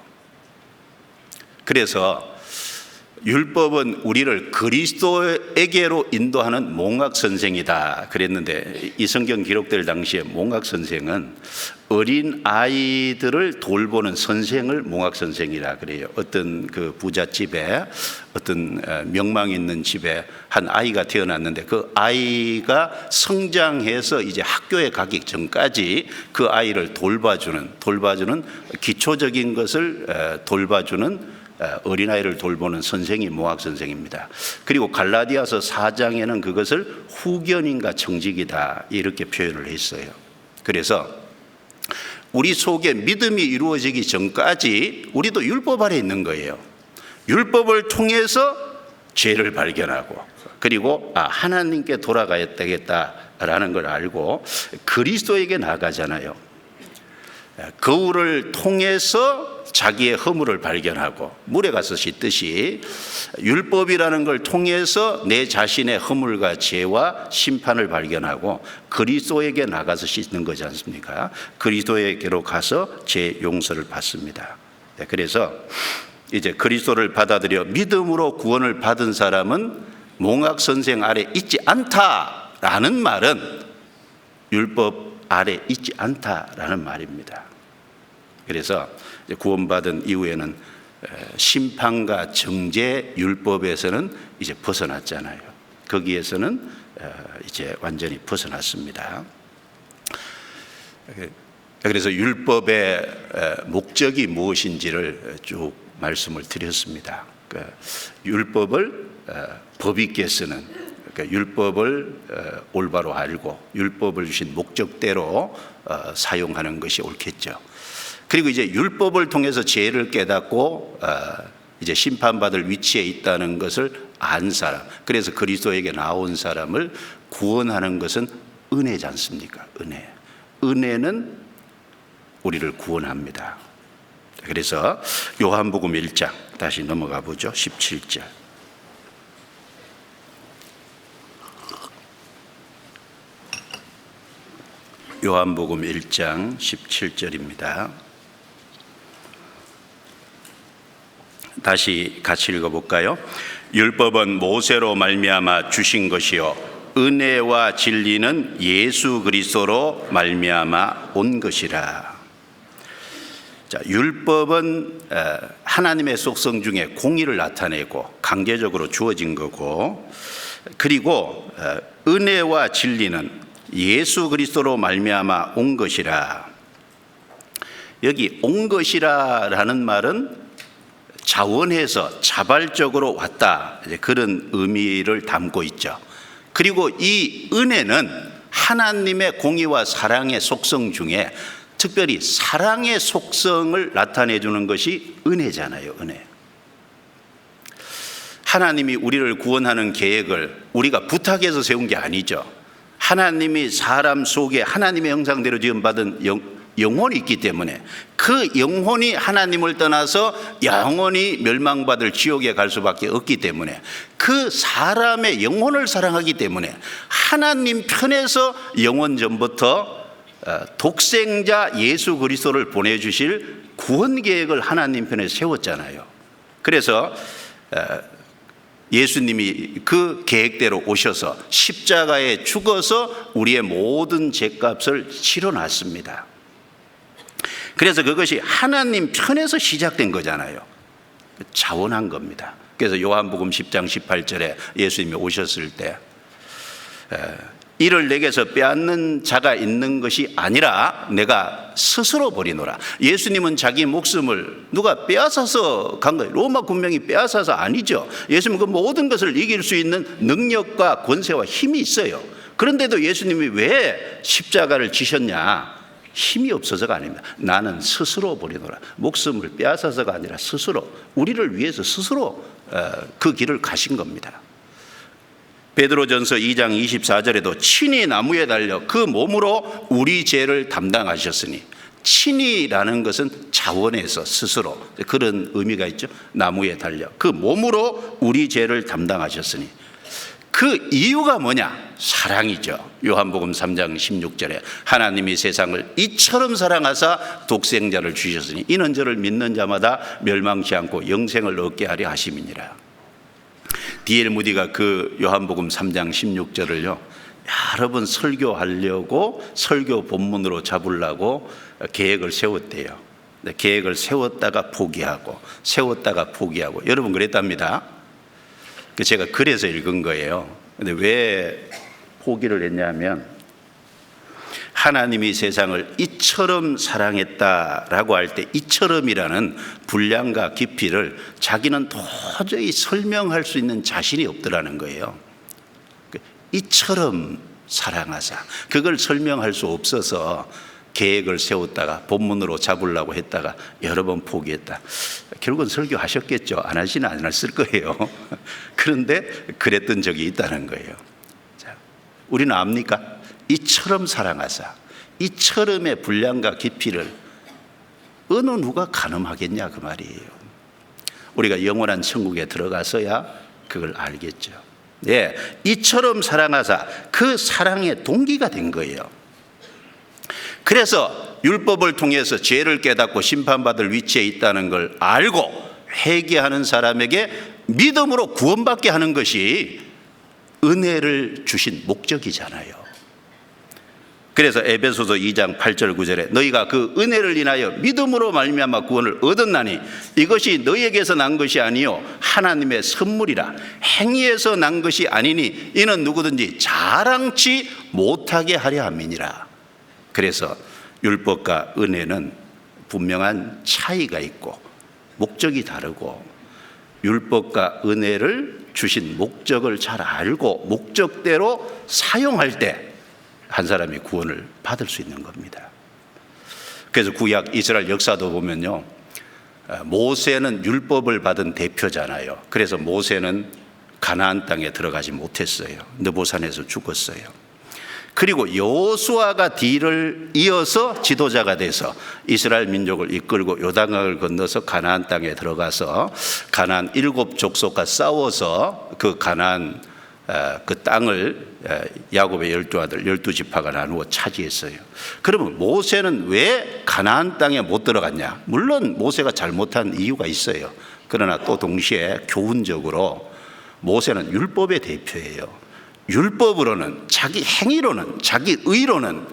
그래서 율법은 우리를 그리스도에게로 인도하는 몽학 선생이다 그랬는데 이 성경 기록될 당시에 몽학 선생은 어린 아이들을 돌보는 선생을 몽학 선생이라 그래요. 어떤 그 부잣집에 어떤 명망 있는 집에 한 아이가 태어났는데 그 아이가 성장해서 이제 학교에 가기 전까지 그 아이를 돌봐주는 기초적인 것을 돌봐주는 어린아이를 돌보는 선생이 몽학 선생입니다. 그리고 갈라디아서 4장에는 그것을 후견인과 청직이다 이렇게 표현을 했어요. 그래서 우리 속에 믿음이 이루어지기 전까지 우리도 율법 아래 있는 거예요. 율법을 통해서 죄를 발견하고 그리고 하나님께 돌아가야 되겠다라는 걸 알고 그리스도에게 나가잖아요. 거울을 통해서 자기의 허물을 발견하고 물에 가서 씻듯이 율법이라는 걸 통해서 내 자신의 허물과 죄와 심판을 발견하고 그리스도에게 나가서 씻는 거지 않습니까? 그리스도에게로 가서 죄 용서를 받습니다. 그래서 이제 그리스도를 받아들여 믿음으로 구원을 받은 사람은 몽학 선생 아래 있지 않다라는 말은 율법 아래 있지 않다라는 말입니다. 그래서 구원받은 이후에는 심판과 정죄 율법에서는 이제 벗어났잖아요. 거기에서는 이제 완전히 벗어났습니다. 그래서 율법의 목적이 무엇인지를 쭉 말씀을 드렸습니다. 율법을 법 있게 쓰는, 율법을 올바로 알고 율법을 주신 목적대로 사용하는 것이 옳겠죠. 그리고 이제 율법을 통해서 죄를 깨닫고 이제 심판받을 위치에 있다는 것을 안 사람, 그래서 그리스도에게 나온 사람을 구원하는 것은 은혜지 않습니까? 은혜는 우리를 구원합니다. 그래서 요한복음 1장 다시 넘어가 보죠. 17절. 요한복음 1장 17절입니다. 다시 같이 읽어볼까요? 율법은 모세로 말미암아 주신 것이요 은혜와 진리는 예수 그리스도로 말미암아 온 것이라. 자, 율법은 하나님의 속성 중에 공의를 나타내고 강제적으로 주어진 거고, 그리고 은혜와 진리는 예수 그리스도로 말미암아 온 것이라. 여기 온 것이라라는 말은 자원해서 자발적으로 왔다, 그런 의미를 담고 있죠. 그리고 이 은혜는 하나님의 공의와 사랑의 속성 중에 특별히 사랑의 속성을 나타내 주는 것이 은혜잖아요. 은혜. 하나님이 우리를 구원하는 계획을 우리가 부탁해서 세운 게 아니죠. 하나님이 사람 속에 하나님의 형상대로 지음받은 영혼이 있기 때문에 그 영혼이 하나님을 떠나서 영원히 멸망받을 지옥에 갈 수밖에 없기 때문에 그 사람의 영혼을 사랑하기 때문에 하나님 편에서 영원 전부터 독생자 예수 그리스도를 보내주실 구원 계획을 하나님 편에 세웠잖아요. 그래서 예수님이 그 계획대로 오셔서 십자가에 죽어서 우리의 모든 죄값을 치러놨습니다. 그래서 그것이 하나님 편에서 시작된 거잖아요. 자원한 겁니다. 그래서 요한복음 10장 18절에 예수님이 오셨을 때 이를 내게서 빼앗는 자가 있는 것이 아니라 내가 스스로 버리노라. 예수님은 자기 목숨을 누가 빼앗아서 간 거예요. 로마 군병이 빼앗아서 아니죠. 예수님은 그 모든 것을 이길 수 있는 능력과 권세와 힘이 있어요. 그런데도 예수님이 왜 십자가를 지셨냐? 힘이 없어서가 아닙니다. 나는 스스로 버리노라. 목숨을 빼앗아서가 아니라 스스로, 우리를 위해서 스스로 그 길을 가신 겁니다. 베드로전서 2장 24절에도 친히 나무에 달려 그 몸으로 우리 죄를 담당하셨으니, 친히라는 것은 자원해서 스스로, 그런 의미가 있죠. 나무에 달려 그 몸으로 우리 죄를 담당하셨으니, 그 이유가 뭐냐? 사랑이죠. 요한복음 3장 16절에 하나님이 세상을 이처럼 사랑하사 독생자를 주셨으니 이는 저를 믿는 자마다 멸망치 않고 영생을 얻게 하려 하심이니라. D.L. 무디가 그 요한복음 3장 16절을요 여러 번 설교하려고 설교 본문으로 잡으려고 계획을 세웠대요. 계획을 세웠다가 포기하고 세웠다가 포기하고 여러 번 그랬답니다. 제가 그래서 읽은 거예요. 근데 왜 포기를 했냐면 하나님이 세상을 이처럼 사랑했다라고 할 때 이처럼이라는 분량과 깊이를 자기는 도저히 설명할 수 있는 자신이 없더라는 거예요. 이처럼 사랑하사, 그걸 설명할 수 없어서 계획을 세웠다가 본문으로 잡으려고 했다가 여러 번 포기했다. 결국은 설교하셨겠죠. 안 하시나 안 했을 거예요. 그런데 그랬던 적이 있다는 거예요. 자, 우리는 압니까? 이처럼 사랑하사, 이처럼의 분량과 깊이를 어느 누가 가늠하겠냐 그 말이에요. 우리가 영원한 천국에 들어가서야 그걸 알겠죠. 예, 이처럼 사랑하사 그 사랑의 동기가 된 거예요. 그래서 율법을 통해서 죄를 깨닫고 심판받을 위치에 있다는 걸 알고 회개하는 사람에게 믿음으로 구원받게 하는 것이 은혜를 주신 목적이잖아요. 그래서 에베소서 2장 8절 9절에 너희가 그 은혜를 인하여 믿음으로 말미암아 구원을 얻었나니 이것이 너희에게서 난 것이 아니요 하나님의 선물이라. 행위에서 난 것이 아니니 이는 누구든지 자랑치 못하게 하려 함이니라. 그래서 율법과 은혜는 분명한 차이가 있고 목적이 다르고, 율법과 은혜를 주신 목적을 잘 알고 목적대로 사용할 때 한 사람이 구원을 받을 수 있는 겁니다. 그래서 구약 이스라엘 역사도 보면요, 모세는 율법을 받은 대표잖아요. 그래서 모세는 가나안 땅에 들어가지 못했어요. 느보산에서 죽었어요. 그리고 여호수아가 뒤를 이어서 지도자가 돼서 이스라엘 민족을 이끌고 요단강을 건너서 가나안 땅에 들어가서 가나안 7 족속과 싸워서 그 가나안 그 땅을 야곱의 12아들 12지파가 나누어 차지했어요. 그러면 모세는 왜 가나안 땅에 못 들어갔냐? 물론 모세가 잘못한 이유가 있어요. 그러나 또 동시에 교훈적으로 모세는 율법의 대표예요. 율법으로는, 자기 행위로는, 자기 의로는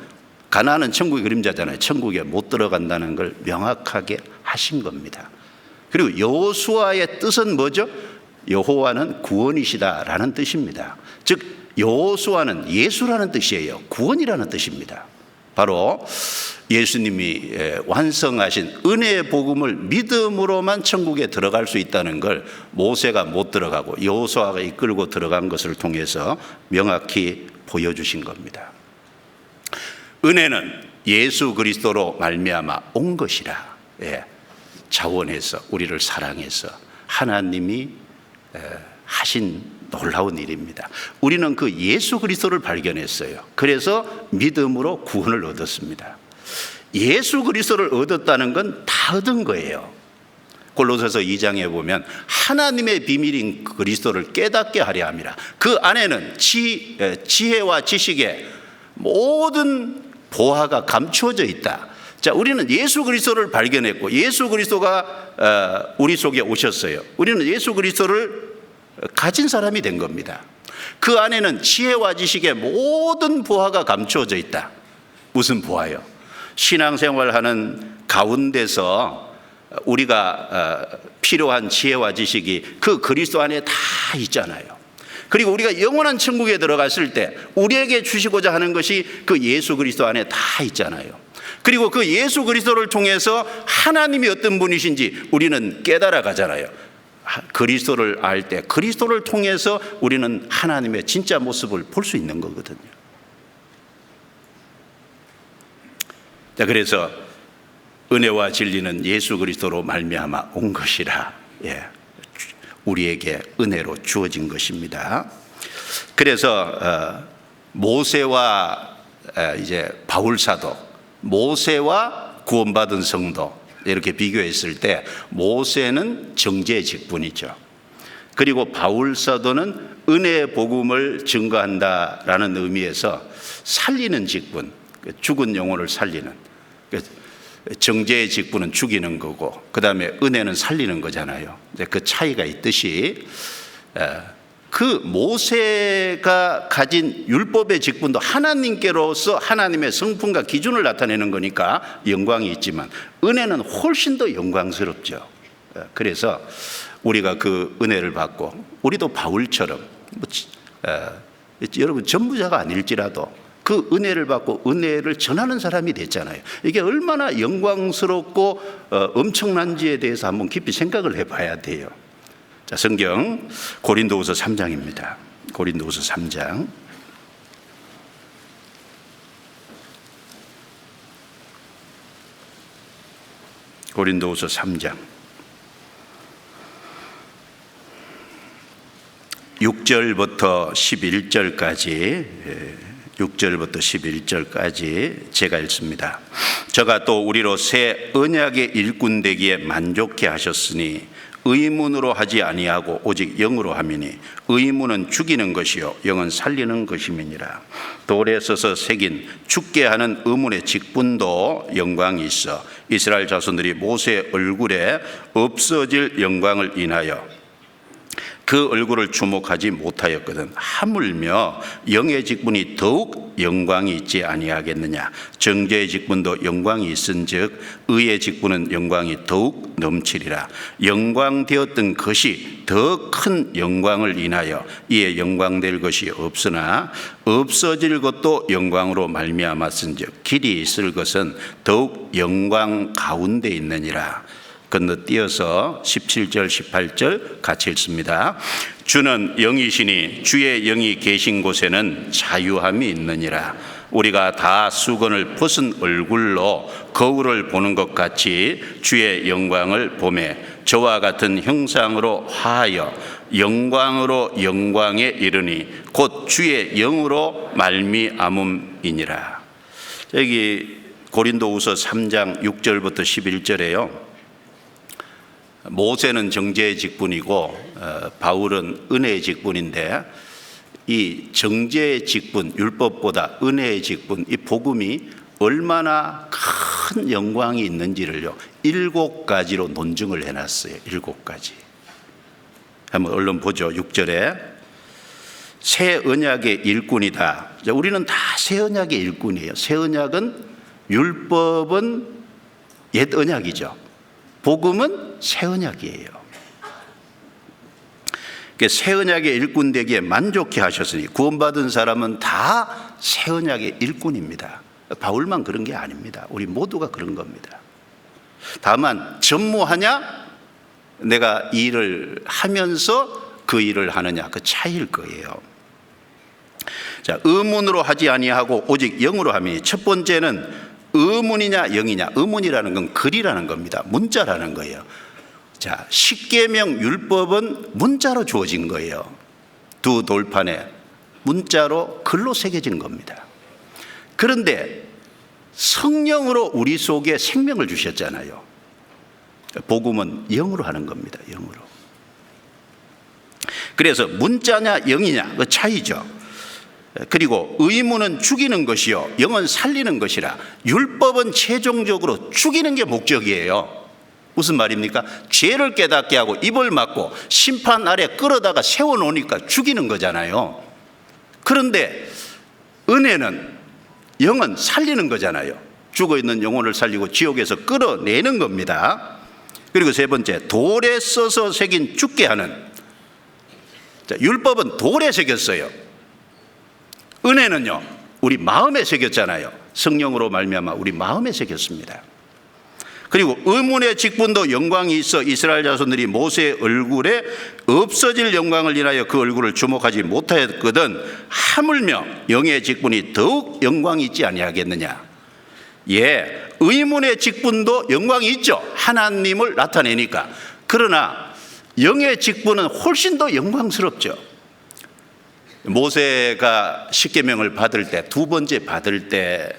가나안은 천국의 그림자잖아요. 천국에 못 들어간다는 걸 명확하게 하신 겁니다. 그리고 여호수아의 뜻은 뭐죠? 여호와는 구원이시다라는 뜻입니다. 즉 여호수아는 예수라는 뜻이에요. 구원이라는 뜻입니다. 바로 예수님이 완성하신 은혜의 복음을 믿음으로만 천국에 들어갈 수 있다는 걸 모세가 못 들어가고 여호수아가 이끌고 들어간 것을 통해서 명확히 보여주신 겁니다. 은혜는 예수 그리스도로 말미암아 온 것이라. 자원해서 우리를 사랑해서 하나님이 하신 놀라운 일입니다. 우리는 그 예수 그리스도를 발견했어요. 그래서 믿음으로 구원을 얻었습니다. 예수 그리스도를 얻었다는 건 다 얻은 거예요. 골로새서 2장에 보면 하나님의 비밀인 그리스도를 깨닫게 하려 함이라. 그 안에는 지혜와 지식의 모든 보화가 감추어져 있다. 자, 우리는 예수 그리스도를 발견했고 예수 그리스도가 우리 속에 오셨어요. 우리는 예수 그리스도를 가진 사람이 된 겁니다. 그 안에는 지혜와 지식의 모든 보화가 감추어져 있다. 무슨 보화요? 신앙생활하는 가운데서 우리가 필요한 지혜와 지식이 그 그리스도 안에 다 있잖아요. 그리고 우리가 영원한 천국에 들어갔을 때 우리에게 주시고자 하는 것이 그 예수 그리스도 안에 다 있잖아요. 그리고 그 예수 그리스도를 통해서 하나님이 어떤 분이신지 우리는 깨달아 가잖아요. 그리스도를 알 때 그리스도를 통해서 우리는 하나님의 진짜 모습을 볼 수 있는 거거든요. 자, 그래서 은혜와 진리는 예수 그리스도로 말미암아 온 것이라. 우리에게 은혜로 주어진 것입니다. 그래서 모세와 이제 바울 사도, 모세와 구원받은 성도 이렇게 비교했을 때 모세는 정죄의 직분이죠. 그리고 바울 사도는 은혜의 복음을 증거한다라는 의미에서 살리는 직분, 죽은 영혼을 살리는, 정죄의 직분은 죽이는 거고 그 다음에 은혜는 살리는 거잖아요. 그 차이가 있듯이 그 모세가 가진 율법의 직분도 하나님께로서 하나님의 성품과 기준을 나타내는 거니까 영광이 있지만 은혜는 훨씬 더 영광스럽죠. 그래서 우리가 그 은혜를 받고 우리도 바울처럼 여러분 전부자가 아닐지라도 그 은혜를 받고 은혜를 전하는 사람이 됐잖아요. 이게 얼마나 영광스럽고 엄청난지에 대해서 한번 깊이 생각을 해봐야 돼요. 자, 성경 고린도후서 3장입니다. 고린도후서 3장. 고린도후서 3장 6절부터 11절까지 6절부터 11절까지 제가 읽습니다. 저가 또 우리로 새 언약의 일꾼 되기에 만족해 하셨으니 의문으로 하지 아니하고 오직 영으로 함이니 의문은 죽이는 것이요 영은 살리는 것임이니라. 돌에 서서 새긴 죽게 하는 의문의 직분도 영광이 있어 이스라엘 자손들이 모세의 얼굴에 없어질 영광을 인하여 그 얼굴을 주목하지 못하였거든. 하물며 영의 직분이 더욱 영광이 있지 아니하겠느냐. 정죄의 직분도 영광이 있은즉 의의 직분은 영광이 더욱 넘치리라. 영광되었던 것이 더 큰 영광을 인하여 이에 영광될 것이 없으나 없어질 것도 영광으로 말미암았은즉 길이 있을 것은 더욱 영광 가운데 있느니라. 건너뛰어서 17절 18절 같이 읽습니다. 주는 영이시니 주의 영이 계신 곳에는 자유함이 있느니라. 우리가 다 수건을 벗은 얼굴로 거울을 보는 것 같이 주의 영광을 보매 저와 같은 형상으로 화하여 영광으로 영광에 이르니 곧 주의 영으로 말미암음이니라. 여기 고린도후서 3장 6절부터 11절에요. 모세는 정죄의 직분이고 바울은 은혜의 직분인데 이 정죄의 직분, 율법보다 은혜의 직분, 이 복음이 얼마나 큰 영광이 있는지를요 7가지로 논증을 해놨어요. 7가지. 한번 얼른 보죠. 6절에 새 언약의 일꾼이다. 우리는 다 새 언약의 일꾼이에요. 새 언약은 율법은 옛 언약이죠. 복음은 새 언약이에요. 새 언약의 일꾼 되기에 만족해 하셨으니 구원받은 사람은 다 새 언약의 일꾼입니다. 바울만 그런 게 아닙니다. 우리 모두가 그런 겁니다. 다만 전무하냐, 내가 이 일을 하면서 그 일을 하느냐, 그 차이일 거예요. 자, 의문으로 하지 아니하고 오직 영으로 하니, 첫 번째는 의문이냐 영이냐. 의문이라는 건 글이라는 겁니다. 문자라는 거예요. 자, 십계명 율법은 문자로 주어진 거예요. 두 돌판에 문자로 글로 새겨진 겁니다. 그런데 성령으로 우리 속에 생명을 주셨잖아요. 복음은 영으로 하는 겁니다. 영으로. 그래서 문자냐 영이냐 그 차이죠. 그리고 의문은 죽이는 것이요 영은 살리는 것이라. 율법은 최종적으로 죽이는 게 목적이에요. 무슨 말입니까? 죄를 깨닫게 하고 입을 막고 심판 아래 끌어다가 세워놓으니까 죽이는 거잖아요. 그런데 은혜는, 영은 살리는 거잖아요. 죽어있는 영혼을 살리고 지옥에서 끌어내는 겁니다. 그리고 세 번째, 돌에 써서 새긴 죽게 하는. 자, 율법은 돌에 새겼어요. 은혜는요 우리 마음에 새겼잖아요. 성령으로 말미암아 우리 마음에 새겼습니다. 그리고 의문의 직분도 영광이 있어 이스라엘 자손들이 모세의 얼굴에 없어질 영광을 인하여 그 얼굴을 주목하지 못하였거든 하물며 영의 직분이 더욱 영광이 있지 아니하겠느냐. 예, 의문의 직분도 영광이 있죠. 하나님을 나타내니까. 그러나 영의 직분은 훨씬 더 영광스럽죠. 모세가 십계명을 받을 때, 두 번째 받을 때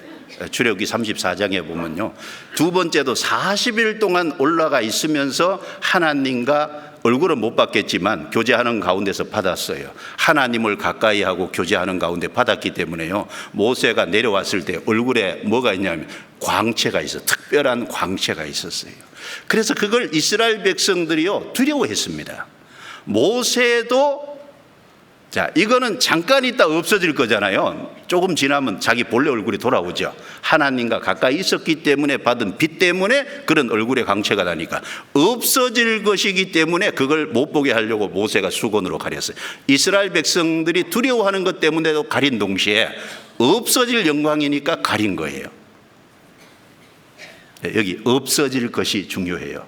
출애굽기 34장에 보면요, 두 번째도 40일 동안 올라가 있으면서 하나님과 얼굴은 못 받겠지만 교제하는 가운데서 받았어요. 하나님을 가까이 하고 교제하는 가운데 받았기 때문에요, 모세가 내려왔을 때 얼굴에 뭐가 있냐면 광채가 있어, 특별한 광채가 있었어요. 그래서 그걸 이스라엘 백성들이요 두려워했습니다. 모세도, 자, 이거는 잠깐 있다 없어질 거잖아요. 조금 지나면 자기 본래 얼굴이 돌아오죠. 하나님과 가까이 있었기 때문에 받은 빛 때문에 그런 얼굴에 광채가 나니까 없어질 것이기 때문에 그걸 못 보게 하려고 모세가 수건으로 가렸어요. 이스라엘 백성들이 두려워하는 것 때문에도 가린 동시에 없어질 영광이니까 가린 거예요. 여기 없어질 것이 중요해요.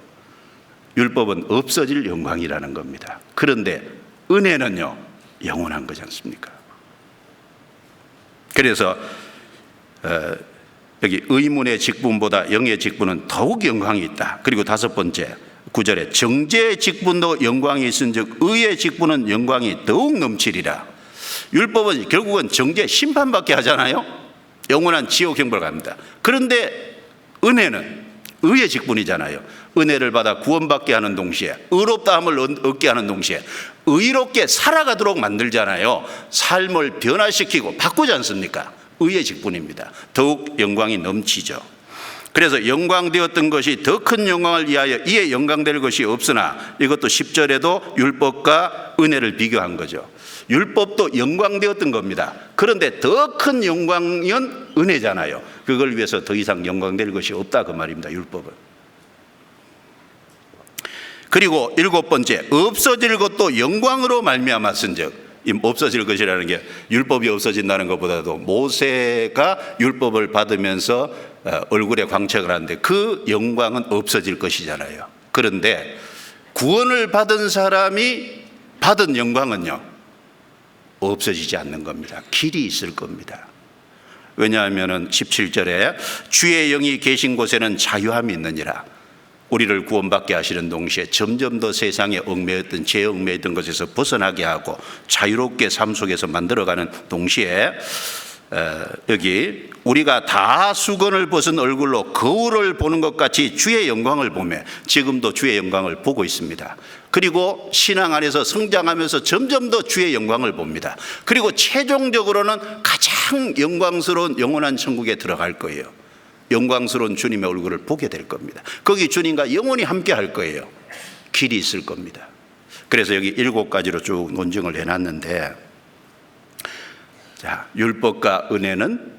율법은 없어질 영광이라는 겁니다. 그런데 은혜는요 영원한 거지 않습니까? 그래서 여기 의문의 직분보다 영의 직분은 더욱 영광이 있다. 그리고 다섯 번째 9절에 정죄의 직분도 영광이 있은즉 의의 직분은 영광이 더욱 넘치리라. 율법은 결국은 정죄, 심판받게 하잖아요. 영원한 지옥 형벌 갑니다. 그런데 은혜는 의의 직분이잖아요. 은혜를 받아 구원받게 하는 동시에 의롭다함을 얻게 하는 동시에 의롭게 살아가도록 만들잖아요. 삶을 변화시키고 바꾸지 않습니까? 의의 직분입니다. 더욱 영광이 넘치죠. 그래서 영광되었던 것이 더 큰 영광을 위하여 이에 영광될 것이 없으나, 이것도 10절에도 율법과 은혜를 비교한 거죠. 율법도 영광되었던 겁니다. 그런데 더 큰 영광은 은혜잖아요. 그걸 위해서 더 이상 영광될 것이 없다 그 말입니다. 율법은. 그리고 일곱 번째, 없어질 것도 영광으로 말미암았은즉. 이 없어질 것이라는 게 율법이 없어진다는 것보다도 모세가 율법을 받으면서 얼굴에 광채가 나는데 그 영광은 없어질 것이잖아요. 그런데 구원을 받은 사람이 받은 영광은요 없어지지 않는 겁니다. 길이 있을 겁니다. 왜냐하면 17절에 주의 영이 계신 곳에는 자유함이 있느니라. 우리를 구원받게 하시는 동시에 점점 더 세상에 얽매였던, 죄에 얽매였던 것에서 벗어나게 하고 자유롭게 삶 속에서 만들어가는 동시에 여기 우리가 다 수건을 벗은 얼굴로 거울을 보는 것 같이 주의 영광을 보며, 지금도 주의 영광을 보고 있습니다. 그리고 신앙 안에서 성장하면서 점점 더 주의 영광을 봅니다. 그리고 최종적으로는 가장 영광스러운 영원한 천국에 들어갈 거예요. 영광스러운 주님의 얼굴을 보게 될 겁니다. 거기 주님과 영원히 함께 할 거예요. 길이 있을 겁니다. 그래서 여기 7가지로 쭉 논증을 해놨는데, 자, 율법과 은혜는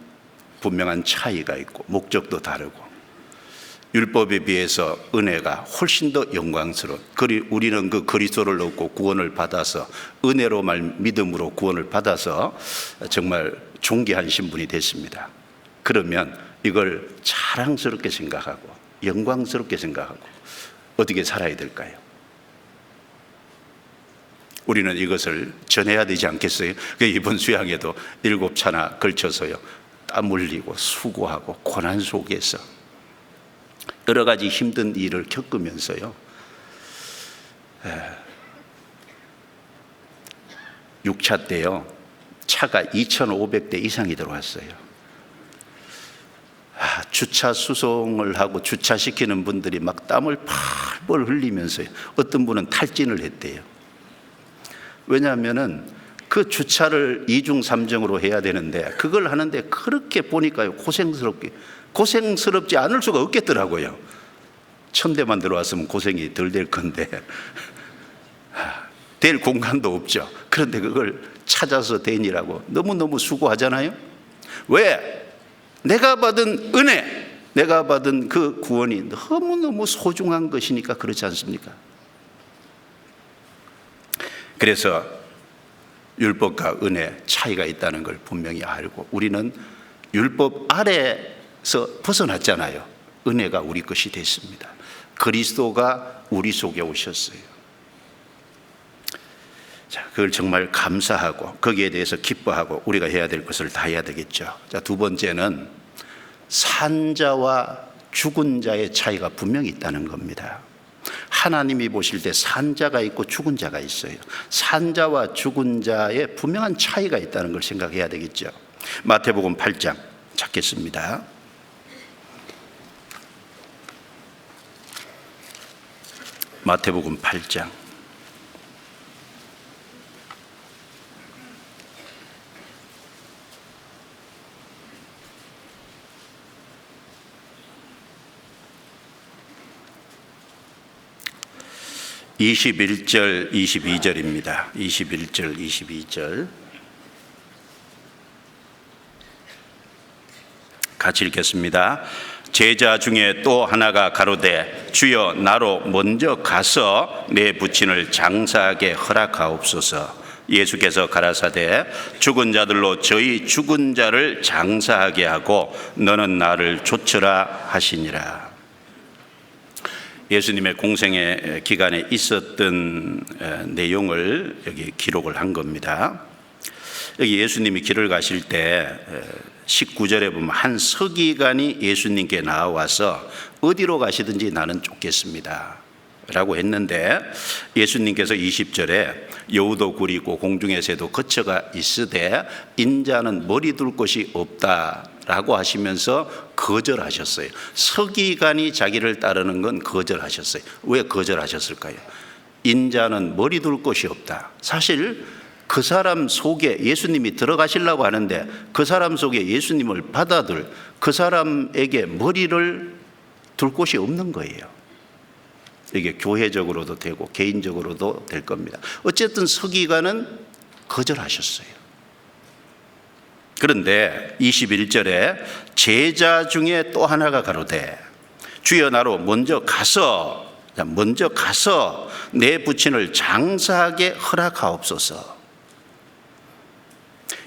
분명한 차이가 있고 목적도 다르고, 율법에 비해서 은혜가 훨씬 더 영광스러운, 우리는 그 그리스도를 얻고 구원을 받아서 은혜로 믿음으로 구원을 받아서 정말 존귀한 신분이 됐습니다. 그러면 이걸 자랑스럽게 생각하고 영광스럽게 생각하고 어떻게 살아야 될까요? 우리는 이것을 전해야 되지 않겠어요? 이번 수양에도 7차나 걸쳐서요, 땀 흘리고 수고하고 고난 속에서 여러 가지 힘든 일을 겪으면서요, 6차 때요, 차가 2,500대 이상이 들어왔어요. 주차 수송을 하고 주차시키는 분들이 막 땀을 펄펄 흘리면서요, 어떤 분은 탈진을 했대요. 왜냐하면은 그 주차를 2중 3정으로 해야 되는데 그걸 하는데 그렇게 보니까요, 고생스럽지 않을 수가 없겠더라고요. 1,000대만 들어왔으면 고생이 덜 될 건데 될 공간도 없죠. 그런데 그걸 찾아서 대니라고 너무너무 수고하잖아요. 왜? 내가 받은 은혜, 내가 받은 그 구원이 너무너무 소중한 것이니까 그렇지 않습니까? 그래서 율법과 은혜 차이가 있다는 걸 분명히 알고, 우리는 율법 아래서 벗어났잖아요. 은혜가 우리 것이 됐습니다. 그리스도가 우리 속에 오셨어요. 자, 그걸 정말 감사하고 거기에 대해서 기뻐하고 우리가 해야 될 것을 다 해야 되겠죠. 자, 두 번째는 산자와 죽은 자의 차이가 분명히 있다는 겁니다. 하나님이 보실 때 산자가 있고 죽은 자가 있어요. 산자와 죽은 자의 분명한 차이가 있다는 걸 생각해야 되겠죠. 마태복음 8장 찾겠습니다. 마태복음 8장 21절 22절입니다. 21절 22절 같이 읽겠습니다. 제자 중에 또 하나가 가로되 주여 나로 먼저 가서 내 부친을 장사하게 허락하옵소서. 예수께서 가라사대 죽은 자들로 저희 죽은 자를 장사하게 하고 너는 나를 좇으라 하시니라. 예수님의 공생의 기간에 있었던 내용을 여기 기록을 한 겁니다. 여기 예수님이 길을 가실 때 19절에 보면 한 서기관이 예수님께 나와서 어디로 가시든지 나는 쫓겠습니다 라고 했는데, 예수님께서 20절에 여우도 굴이고 공중의 새도 거처가 있으되 인자는 머리 둘 곳이 없다 라고 하시면서 거절하셨어요. 서기관이 자기를 따르는 건 거절하셨어요. 왜 거절하셨을까요? 인자는 머리 둘 곳이 없다. 사실 그 사람 속에 예수님이 들어가시려고 하는데 그 사람 속에 예수님을 받아들 그 사람에게 머리를 둘 곳이 없는 거예요. 이게 교회적으로도 되고 개인적으로도 될 겁니다. 어쨌든 서기관은 거절하셨어요. 그런데 21절에 제자 중에 또 하나가 가로되 주여 나로 먼저 가서 내 부친을 장사하게 허락하옵소서.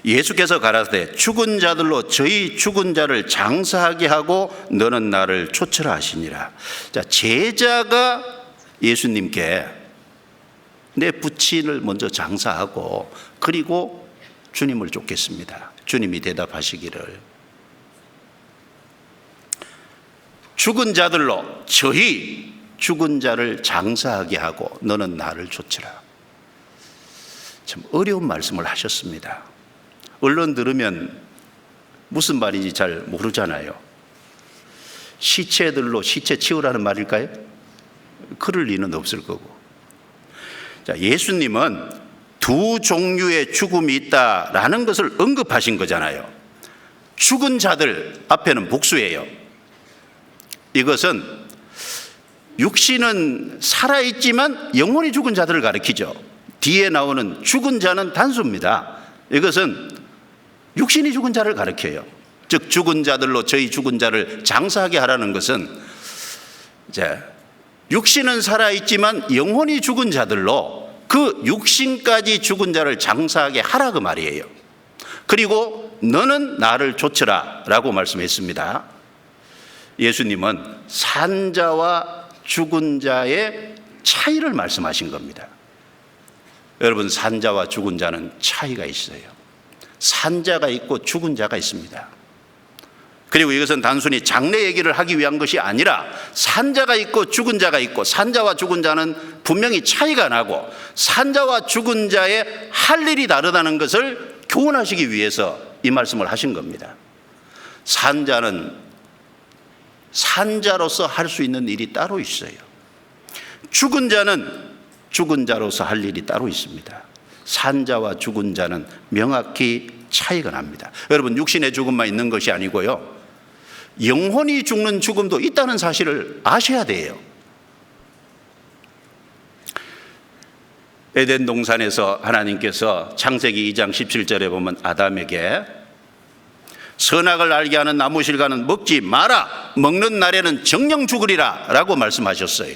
예수께서 가라사대 죽은 자들로 저희 죽은 자를 장사하게 하고 너는 나를 좇으라 하시니라. 자, 제자가 예수님께 내 부친을 먼저 장사하고 그리고 주님을 쫓겠습니다. 주님이 대답하시기를 죽은 자들로 저희 죽은 자를 장사하게 하고 너는 나를 좇으라. 참 어려운 말씀을 하셨습니다. 얼른 들으면 무슨 말인지 잘 모르잖아요. 시체들로 시체 치우라는 말일까요? 그럴 리는 없을 거고. 자, 예수님은 두 종류의 죽음이 있다라는 것을 언급하신 거잖아요. 죽은 자들 앞에는 복수예요. 이것은 육신은 살아있지만 영혼이 죽은 자들을 가리키죠. 뒤에 나오는 죽은 자는 단수입니다. 이것은 육신이 죽은 자를 가리켜요. 즉 죽은 자들로 저희 죽은 자를 장사하게 하라는 것은 이제 육신은 살아있지만 영혼이 죽은 자들로 그 육신까지 죽은 자를 장사하게 하라 그 말이에요. 그리고 너는 나를 좇으라 라고 말씀했습니다. 예수님은 산자와 죽은 자의 차이를 말씀하신 겁니다. 여러분, 산자와 죽은 자는 차이가 있어요. 산자가 있고 죽은 자가 있습니다. 그리고 이것은 단순히 장래 얘기를 하기 위한 것이 아니라 산자가 있고 죽은 자가 있고 산자와 죽은 자는 분명히 차이가 나고 산자와 죽은 자의 할 일이 다르다는 것을 교훈하시기 위해서 이 말씀을 하신 겁니다. 산자는 산자로서 할 수 있는 일이 따로 있어요. 죽은 자는 죽은 자로서 할 일이 따로 있습니다. 산자와 죽은 자는 명확히 차이가 납니다. 여러분, 육신의 죽음만 있는 것이 아니고요, 영혼이 죽는 죽음도 있다는 사실을 아셔야 돼요. 에덴 동산에서 하나님께서 창세기 2장 17절에 보면 아담에게 선악을 알게 하는 나무 실과는 먹지 마라, 먹는 날에는 정령 죽으리라 라고 말씀하셨어요.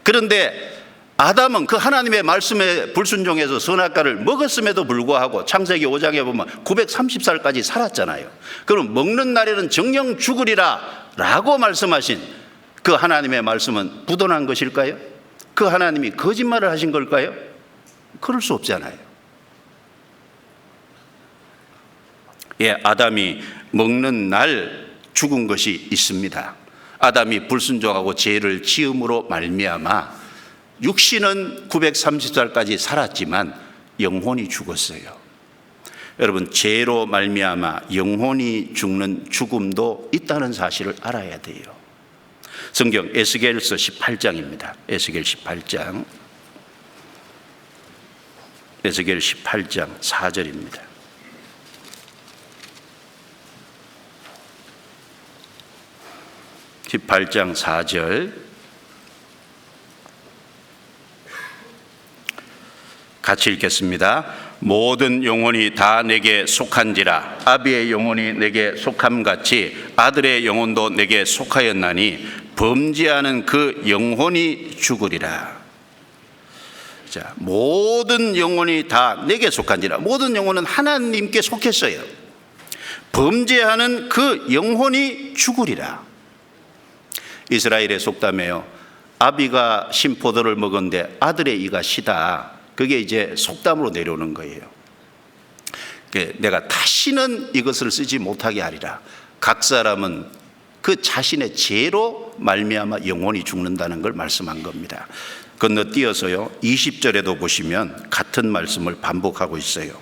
그런데 아담은 그 하나님의 말씀에 불순종해서 선악과를 먹었음에도 불구하고 창세기 5장에 보면 930살까지 살았잖아요. 그럼 먹는 날에는 정령 죽으리라 라고 말씀하신 그 하나님의 말씀은 부도난 것일까요? 그 하나님이 거짓말을 하신 걸까요? 그럴 수 없잖아요. 아담이 먹는 날 죽은 것이 있습니다. 아담이 불순종하고 죄를 지음으로 말미암아 육신은 930살까지 살았지만 영혼이 죽었어요. 여러분, 죄로 말미암아 영혼이 죽는 죽음도 있다는 사실을 알아야 돼요. 성경 에스겔서 18장입니다. 에스겔 18장 4절입니다. 에스겔 18장 4절 같이 읽겠습니다. 모든 영혼이 다 내게 속한지라 아비의 영혼이 내게 속함같이 아들의 영혼도 내게 속하였나니 범죄하는 그 영혼이 죽으리라. 자, 모든 영혼이 다 내게 속한지라. 모든 영혼은 하나님께 속했어요. 범죄하는 그 영혼이 죽으리라. 이스라엘의 속담에요, 아비가 신포도를 먹었는데 아들의 이가 시다. 그게 이제 속담으로 내려오는 거예요. 내가 다시는 이것을 쓰지 못하게 하리라. 각 사람은 그 자신의 죄로 말미암아 영혼이 죽는다는 걸 말씀한 겁니다. 건너뛰어서요 20절에도 보시면 같은 말씀을 반복하고 있어요.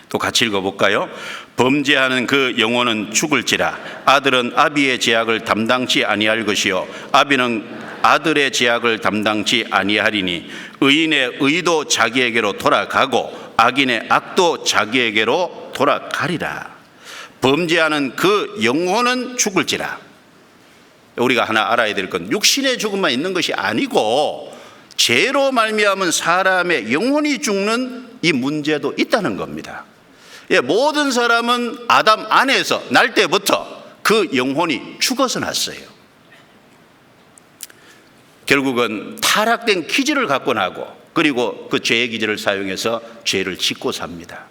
또 같이 읽어볼까요? 범죄하는 그 영혼은 죽을지라. 아들은 아비의 죄악을 담당치 아니할 것이요 아비는 아들의 죄악을 담당치 아니하리니 의인의 의도 자기에게로 돌아가고 악인의 악도 자기에게로 돌아가리라. 범죄하는 그 영혼은 죽을지라. 우리가 하나 알아야 될 건 육신의 죽음만 있는 것이 아니고 죄로 말미암은 사람의 영혼이 죽는 이 문제도 있다는 겁니다. 모든 사람은 아담 안에서 날 때부터 그 영혼이 죽어서 났어요. 결국은 타락된 기질을 갖고 나고 그리고 그 죄의 기질을 사용해서 죄를 짓고 삽니다.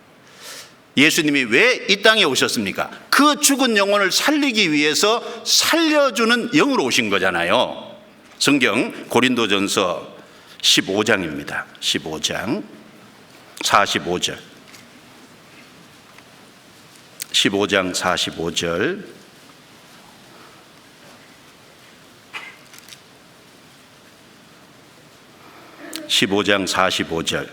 예수님이 왜 이 땅에 오셨습니까? 그 죽은 영혼을 살리기 위해서 살려주는 영으로 오신 거잖아요. 성경 고린도전서 15장입니다. 15장 45절 15장 45절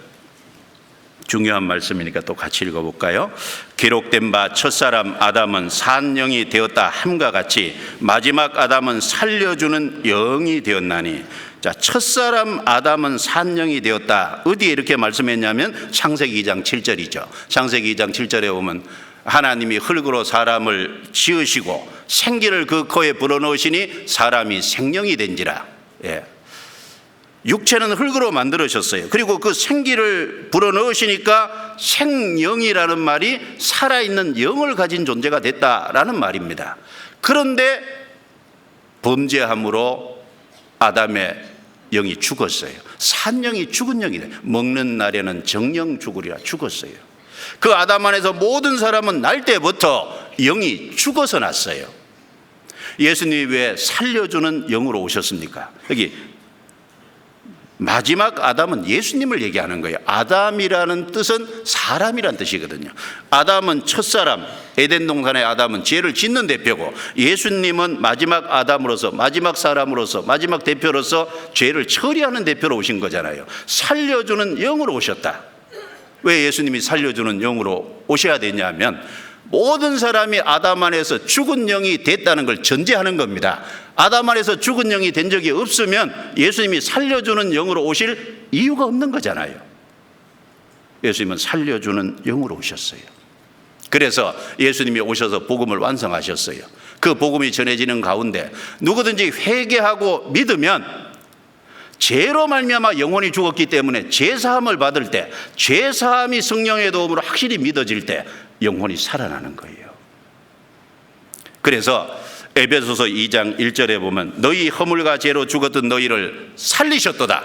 중요한 말씀이니까 또 같이 읽어볼까요? 기록된 바 첫사람 아담은 산 영이 되었다 함과 같이 마지막 아담은 살려주는 영이 되었나니. 자, 첫사람 아담은 산 영이 되었다. 어디에 이렇게 말씀했냐면 창세기 2장 7절이죠. 창세기 2장 7절에 보면 하나님이 흙으로 사람을 지으시고 생기를 그 코에 불어넣으시니 사람이 생명이 된지라. 육체는 흙으로 만들으셨어요. 그리고 그 생기를 불어넣으시니까 생영이라는 말이 살아있는 영을 가진 존재가 됐다라는 말입니다. 그런데 범죄함으로 아담의 영이 죽었어요. 산영이 죽은 영이래. 먹는 날에는 정령 죽으리라. 죽었어요. 그 아담 안에서 모든 사람은 날 때부터 영이 죽어서 났어요. 예수님이 왜 살려주는 영으로 오셨습니까? 여기 마지막 아담은 예수님을 얘기하는 거예요. 아담이라는 뜻은 사람이란 뜻이거든요. 아담은 첫사람, 에덴 동산의 아담은 죄를 짓는 대표고, 예수님은 마지막 아담으로서, 마지막 사람으로서, 마지막 대표로서 죄를 처리하는 대표로 오신 거잖아요. 살려주는 영으로 오셨다. 왜 예수님이 살려주는 영으로 오셔야 되냐면, 모든 사람이 아담 안에서 죽은 영이 됐다는 걸 전제하는 겁니다. 아담 안에서 죽은 영이 된 적이 없으면 예수님이 살려주는 영으로 오실 이유가 없는 거잖아요. 예수님은 살려주는 영으로 오셨어요. 그래서 예수님이 오셔서 복음을 완성하셨어요. 그 복음이 전해지는 가운데 누구든지 회개하고 믿으면, 죄로 말미암아 영혼이 죽었기 때문에 죄사함을 받을 때, 죄사함이 성령의 도움으로 확실히 믿어질 때 영혼이 살아나는 거예요. 그래서 에베소서 2장 1절에 보면 너희 허물과 죄로 죽었던 너희를 살리셨도다.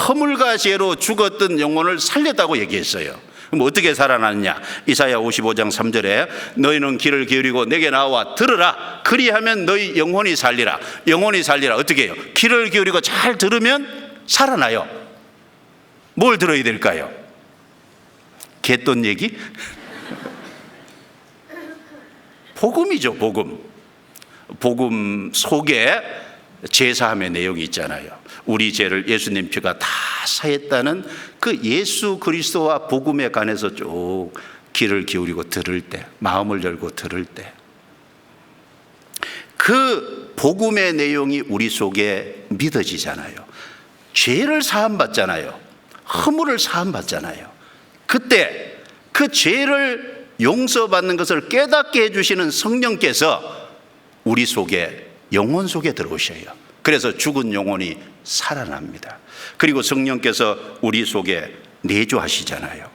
허물과 죄로 죽었던 영혼을 살렸다고 얘기했어요. 그럼 어떻게 살아나느냐? 이사야 55장 3절에 너희는 귀를 기울이고 내게 나와 들으라. 그리하면 너희 영혼이 살리라. 영혼이 살리라. 어떻게 해요? 귀를 기울이고 잘 들으면 살아나요. 뭘 들어야 될까요? 개돈 얘기? 복음이죠, 복음. 복음 속에 제사함의 내용이 있잖아요. 우리 죄를 예수님 피가 다 사했다는 그 예수 그리스도와 복음에 관해서 쭉 귀를 기울이고 들을 때, 마음을 열고 들을 때, 그 복음의 내용이 우리 속에 믿어지잖아요. 죄를 사함받잖아요. 허물을 사함받잖아요. 그때 그 죄를 용서받는 것을 깨닫게 해주시는 성령께서 우리 속에, 영혼 속에 들어오셔요. 그래서 죽은 영혼이 살아납니다. 그리고 성령께서 우리 속에 내주하시잖아요.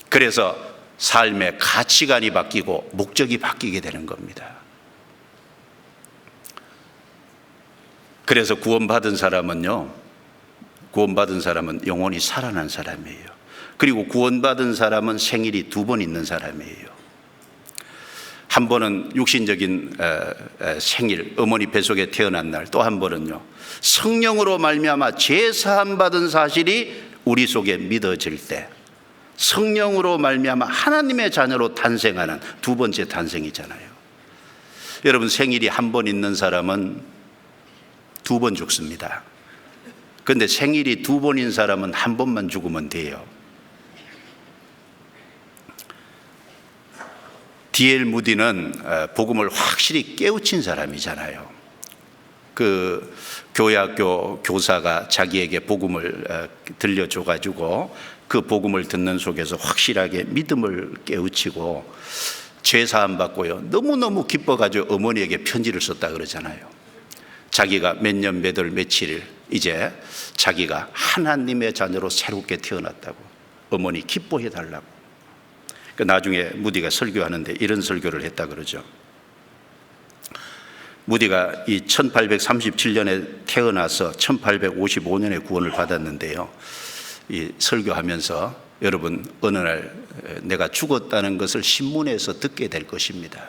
그래서 삶의 가치관이 바뀌고 목적이 바뀌게 되는 겁니다. 그래서 구원받은 사람은 영혼이 살아난 사람이에요. 그리고 구원받은 사람은 생일이 2번 있는 사람이에요. 한 번은 육신적인 생일, 어머니 뱃속에 태어난 날, 또 한 번은요, 성령으로 말미암아 죄 사함 받은 사실이 우리 속에 믿어질 때, 성령으로 말미암아 하나님의 자녀로 탄생하는 2번째 탄생이잖아요. 여러분, 생일이 1번 있는 사람은 2번 죽습니다. 그런데 생일이 2번인 사람은 1번만 죽으면 돼요. D.L. 무디는 복음을 확실히 깨우친 사람이잖아요. 그 교회학교 교사가 자기에게 복음을 들려줘가지고 그 복음을 듣는 속에서 확실하게 믿음을 깨우치고 죄사함 받고요, 너무너무 기뻐가지고 어머니에게 편지를 썼다 그러잖아요. 자기가 몇 년 몇 월 며칠 이제 자기가 하나님의 자녀로 새롭게 태어났다고 어머니 기뻐해 달라고. 나중에 무디가 설교하는데 이런 설교를 했다 그러죠. 무디가 이 1837년에 태어나서 1855년에 구원을 받았는데요, 이 설교하면서 여러분, 어느 날 내가 죽었다는 것을 신문에서 듣게 될 것입니다.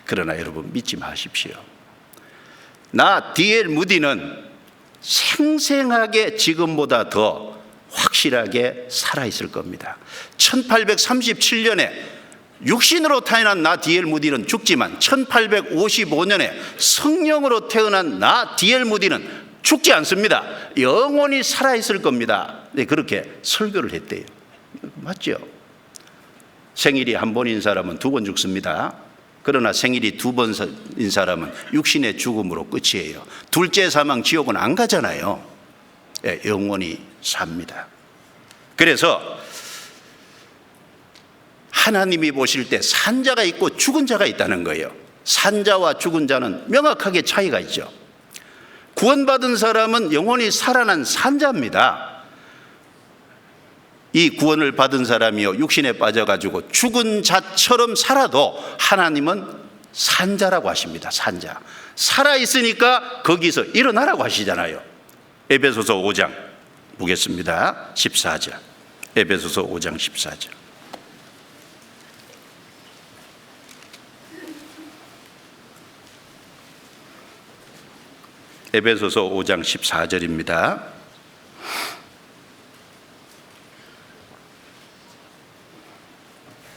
그러나 여러분, 믿지 마십시오. 나 D.L. 무디는 생생하게 지금보다 더 확실하게 살아있을 겁니다. 1837년에 육신으로 태어난 나 D.L. 무디는 죽지만 1855년에 성령으로 태어난 나 D.L. 무디는 죽지 않습니다. 영원히 살아있을 겁니다. 네, 그렇게 설교를 했대요. 맞죠? 생일이 1번인 사람은 2번 죽습니다. 그러나 생일이 2번인 사람은 육신의 죽음으로 끝이에요. 둘째 사망, 지옥은 안 가잖아요. 네, 영원히 삽니다. 그래서 하나님이 보실 때 산자가 있고 죽은 자가 있다는 거예요. 산자와 죽은 자는 명확하게 차이가 있죠. 구원받은 사람은 영원히 살아난 산자입니다. 이 구원을 받은 사람이요, 육신에 빠져가지고 죽은 자처럼 살아도 하나님은 산자라고 하십니다. 산자. 살아있으니까 거기서 일어나라고 하시잖아요. 에베소서 5장 보겠습니다. 14절. 에베소서 5장 14절. 에베소서 5장 14절입니다.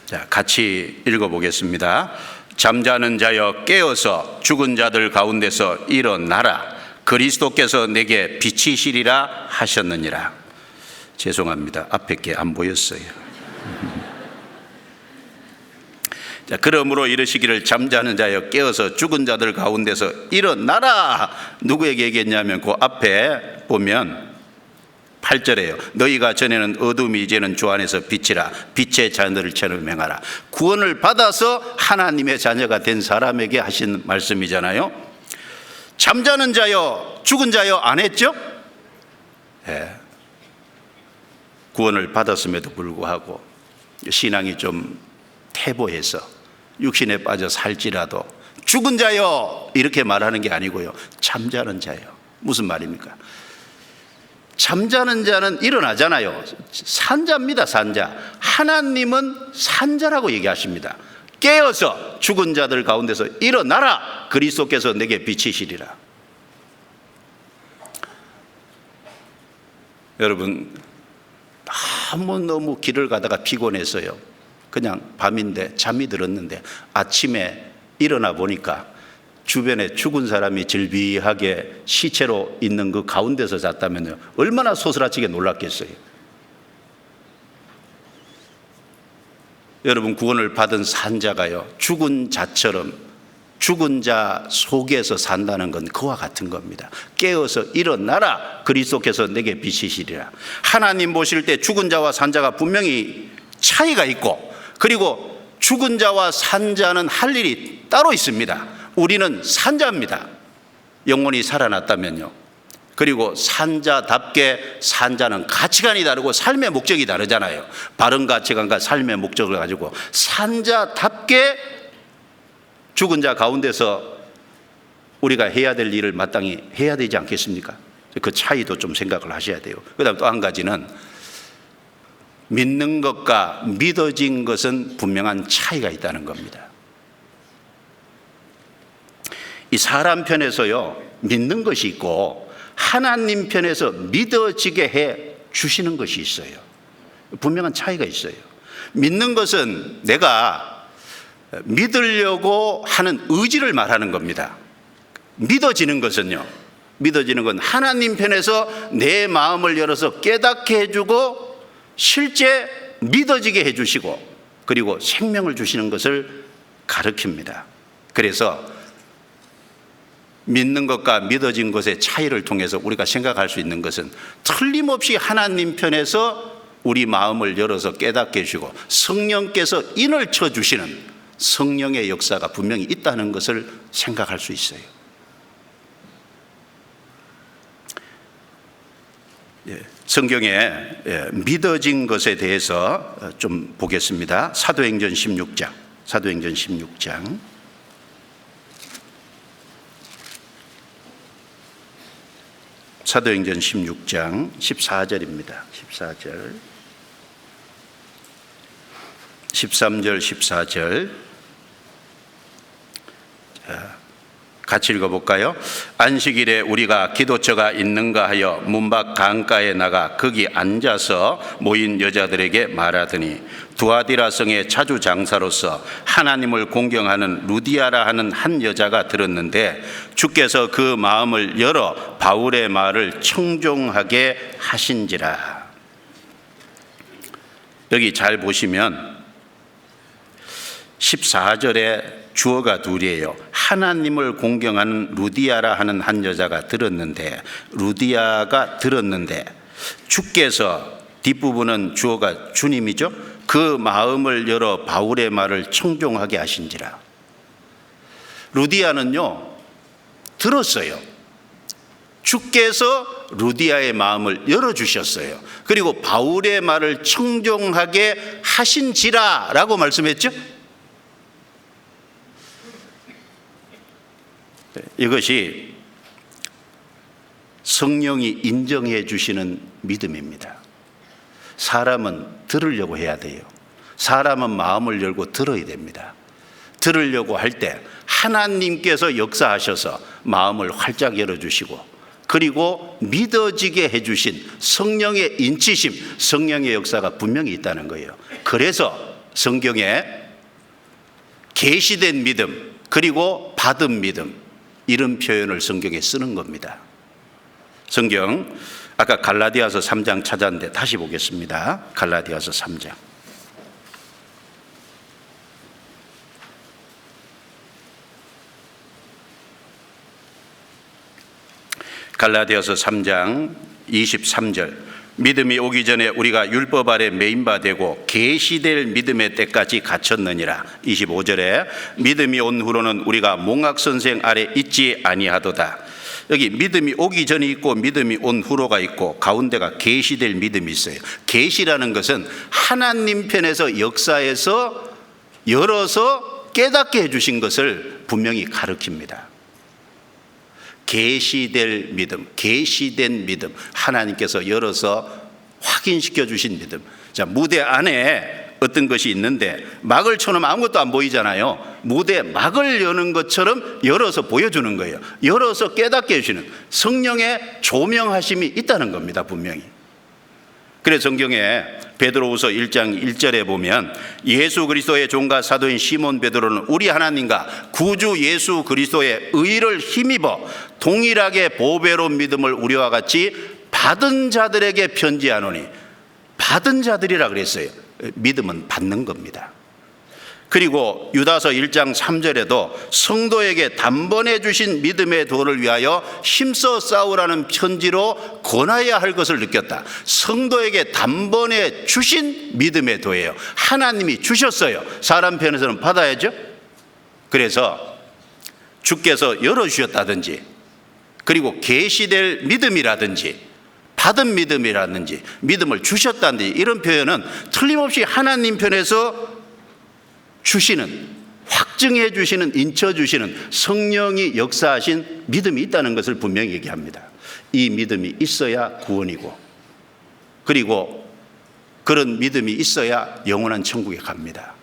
자, 같이 읽어보겠습니다. 잠자는 자여 깨어서 죽은 자들 가운데서 일어나라. 그리스도께서 내게 비치시리라 하셨느니라. 죄송합니다. 앞에 게 안 보였어요. 자, 그러므로 이르시기를 잠자는 자여 깨어서 죽은 자들 가운데서 일어나라. 누구에게 얘기했냐면 그 앞에 보면 8절에요. 너희가 전에는 어둠이 이제는 주 안에서 빛이라. 빛의 자녀들처럼 행하라. 구원을 받아서 하나님의 자녀가 된 사람에게 하신 말씀이잖아요. 잠자는 자여 죽은 자여 안 했죠? 네. 구원을 받았음에도 불구하고 신앙이 좀 퇴보해서 육신에 빠져 살지라도 죽은 자여 이렇게 말하는 게 아니고요. 잠자는 자여. 무슨 말입니까? 잠자는 자는 일어나잖아요. 산자입니다. 산자. 하나님은 산자라고 얘기하십니다. 깨어서 죽은 자들 가운데서 일어나라. 그리스도께서 내게 비치시리라. 여러분, 너무 길을 가다가 피곤했어요. 그냥 밤인데 잠이 들었는데 아침에 일어나 보니까 주변에 죽은 사람이 질비하게 시체로 있는 그 가운데서 잤다면요, 얼마나 소스라치게 놀랐겠어요. 여러분, 구원을 받은 산자가요, 죽은 자처럼 죽은 자 속에서 산다는 건 그와 같은 겁니다. 깨어서 일어나라. 그리스도께서 내게 비치시리라. 하나님 보실 때 죽은 자와 산자가 분명히 차이가 있고, 그리고 죽은 자와 산자는 할 일이 따로 있습니다. 우리는 산자입니다. 영혼이 살아났다면요. 그리고 산자답게 산자는 가치관이 다르고 삶의 목적이 다르잖아요. 바른 가치관과 삶의 목적을 가지고 산자답게 죽은 자 가운데서 우리가 해야 될 일을 마땅히 해야 되지 않겠습니까? 그 차이도 좀 생각을 하셔야 돼요. 그 다음 또 한 가지는 믿는 것과 믿어진 것은 분명한 차이가 있다는 겁니다. 이 사람 편에서요, 믿는 것이 있고 하나님 편에서 믿어지게 해 주시는 것이 있어요. 분명한 차이가 있어요. 믿는 것은 내가 믿으려고 하는 의지를 말하는 겁니다. 믿어지는 것은요, 믿어지는 건 하나님 편에서 내 마음을 열어서 깨닫게 해주고 실제 믿어지게 해주시고 그리고 생명을 주시는 것을 가르칩니다. 그래서 믿는 것과 믿어진 것의 차이를 통해서 우리가 생각할 수 있는 것은 틀림없이 하나님 편에서 우리 마음을 열어서 깨닫게 해주시고 성령께서 인을 쳐주시는 성령의 역사가 분명히 있다는 것을 생각할 수 있어요. 성경에 믿어진 것에 대해서 좀 보겠습니다. 사도행전 16장. 사도행전 16장. 사도행전 16장 14절입니다. 14절. 13절, 14절. 같이 읽어볼까요? 안식일에 우리가 기도처가 있는가 하여 문밖 강가에 나가 거기 앉아서 모인 여자들에게 말하더니 두아디라 성의 차주 장사로서 하나님을 공경하는 루디아라 하는 한 여자가 들었는데 주께서 그 마음을 열어 바울의 말을 청종하게 하신지라. 여기 잘 보시면 14절에 주어가 둘이에요. 하나님을 공경하는 루디아라 하는 한 여자가 들었는데, 루디아가 들었는데 주께서, 뒷부분은 주어가 주님이죠. 그 마음을 열어 바울의 말을 청종하게 하신지라. 루디아는요, 들었어요. 주께서 루디아의 마음을 열어주셨어요. 그리고 바울의 말을 청종하게 하신지라 라고 말씀했죠. 이것이 성령이 인정해 주시는 믿음입니다. 사람은 들으려고 해야 돼요. 사람은 마음을 열고 들어야 됩니다. 들으려고 할 때 하나님께서 역사하셔서 마음을 활짝 열어주시고 그리고 믿어지게 해주신 성령의 인치심, 성령의 역사가 분명히 있다는 거예요. 그래서 성경에 계시된 믿음 그리고 받은 믿음, 이런 표현을 성경에 쓰는 겁니다. 성경 아까 갈라디아서 3장 찾았는데 다시 보겠습니다. 갈라디아서 3장. 갈라디아서 3장 23절. 믿음이 오기 전에 우리가 율법 아래 매인 바 되고 계시될 믿음의 때까지 갇혔느니라. 25절에 믿음이 온 후로는 우리가 몽학선생 아래 있지 아니하도다. 여기 믿음이 오기 전이 있고 믿음이 온 후로가 있고 가운데가 계시될 믿음이 있어요. 계시라는 것은 하나님 편에서 역사에서 열어서 깨닫게 해주신 것을 분명히 가르칩니다. 계시될 믿음, 계시된 믿음, 하나님께서 열어서 확인시켜 주신 믿음. 자, 무대 안에 어떤 것이 있는데 막을 쳐놓으면 아무것도 안 보이잖아요. 무대 막을 여는 것처럼 열어서 보여주는 거예요. 열어서 깨닫게 해주시는 성령의 조명하심이 있다는 겁니다, 분명히. 그래서 성경에 베드로후서 1장 1절에 보면 예수 그리스도의 종과 사도인 시몬 베드로는 우리 하나님과 구주 예수 그리스도의 의를 힘입어 동일하게 보배로운 믿음을 우리와 같이 받은 자들에게 편지하노니. 받은 자들이라 그랬어요. 믿음은 받는 겁니다. 그리고 유다서 1장 3절에도 성도에게 단번에 주신 믿음의 도를 위하여 힘써 싸우라는 편지로 권하여야 할 것을 느꼈다. 성도에게 단번에 주신 믿음의 도예요. 하나님이 주셨어요. 사람 편에서는 받아야죠. 그래서 주께서 열어주셨다든지, 그리고 계시될 믿음이라든지, 받은 믿음이라든지, 믿음을 주셨다든지, 이런 표현은 틀림없이 하나님 편에서 주시는, 확증해 주시는, 인쳐 주시는 성령이 역사하신 믿음이 있다는 것을 분명히 얘기합니다. 이 믿음이 있어야 구원이고, 그리고 그런 믿음이 있어야 영원한 천국에 갑니다.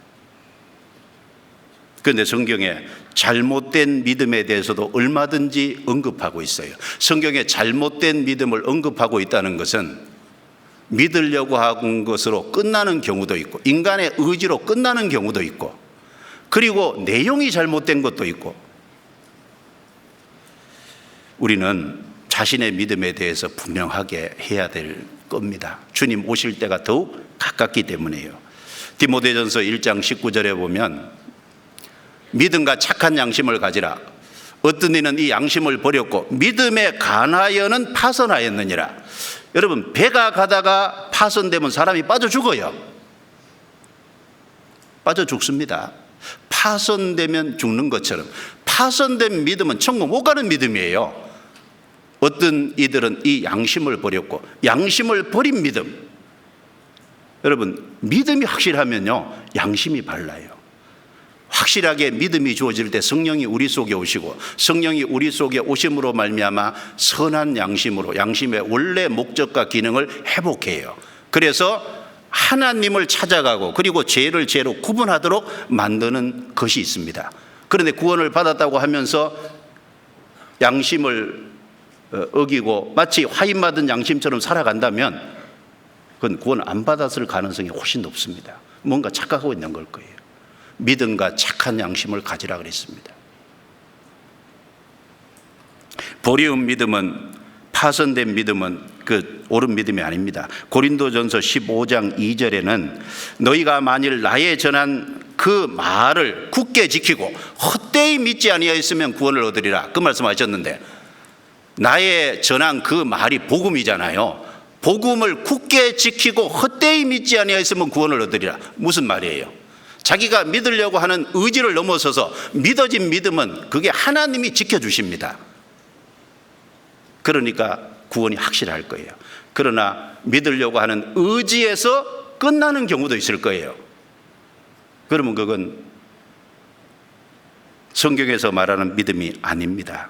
그런데 성경에 잘못된 믿음에 대해서도 얼마든지 언급하고 있어요. 성경에 잘못된 믿음을 언급하고 있다는 것은 믿으려고 하는 것으로 끝나는 경우도 있고, 인간의 의지로 끝나는 경우도 있고, 그리고 내용이 잘못된 것도 있고. 우리는 자신의 믿음에 대해서 분명하게 해야 될 겁니다. 주님 오실 때가 더욱 가깝기 때문에요. 디모데전서 1장 19절에 보면 믿음과 착한 양심을 가지라. 어떤 이는 이 양심을 버렸고 믿음에 간하여는 파선하였느니라. 여러분, 배가 가다가 파손되면 사람이 빠져 죽어요. 빠져 죽습니다. 파손되면 죽는 것처럼 파손된 믿음은 천국 못 가는 믿음이에요. 어떤 이들은 이 양심을 버렸고, 양심을 버린 믿음. 여러분, 믿음이 확실하면요 양심이 발라요. 확실하게 믿음이 주어질 때 성령이 우리 속에 오시고, 성령이 우리 속에 오심으로 말미암아 선한 양심으로 양심의 원래 목적과 기능을 회복해요. 그래서 하나님을 찾아가고, 그리고 죄를 죄로 구분하도록 만드는 것이 있습니다. 그런데 구원을 받았다고 하면서 양심을 어기고 마치 화인받은 양심처럼 살아간다면 그건 구원 안 받았을 가능성이 훨씬 높습니다. 뭔가 착각하고 있는 걸 거예요. 믿음과 착한 양심을 가지라 그랬습니다. 버리운 믿음은, 파손된 믿음은 그 옳은 믿음이 아닙니다. 고린도전서 15장 2절에는 너희가 만일 나의 전한 그 말을 굳게 지키고 헛되이 믿지 아니하였으면 구원을 얻으리라, 그 말씀하셨는데, 나의 전한 그 말이 복음이잖아요. 복음을 굳게 지키고 헛되이 믿지 아니하였으면 구원을 얻으리라. 무슨 말이에요? 자기가 믿으려고 하는 의지를 넘어서서 믿어진 믿음은 그게 하나님이 지켜주십니다. 그러니까 구원이 확실할 거예요. 그러나 믿으려고 하는 의지에서 끝나는 경우도 있을 거예요. 그러면 그건 성경에서 말하는 믿음이 아닙니다.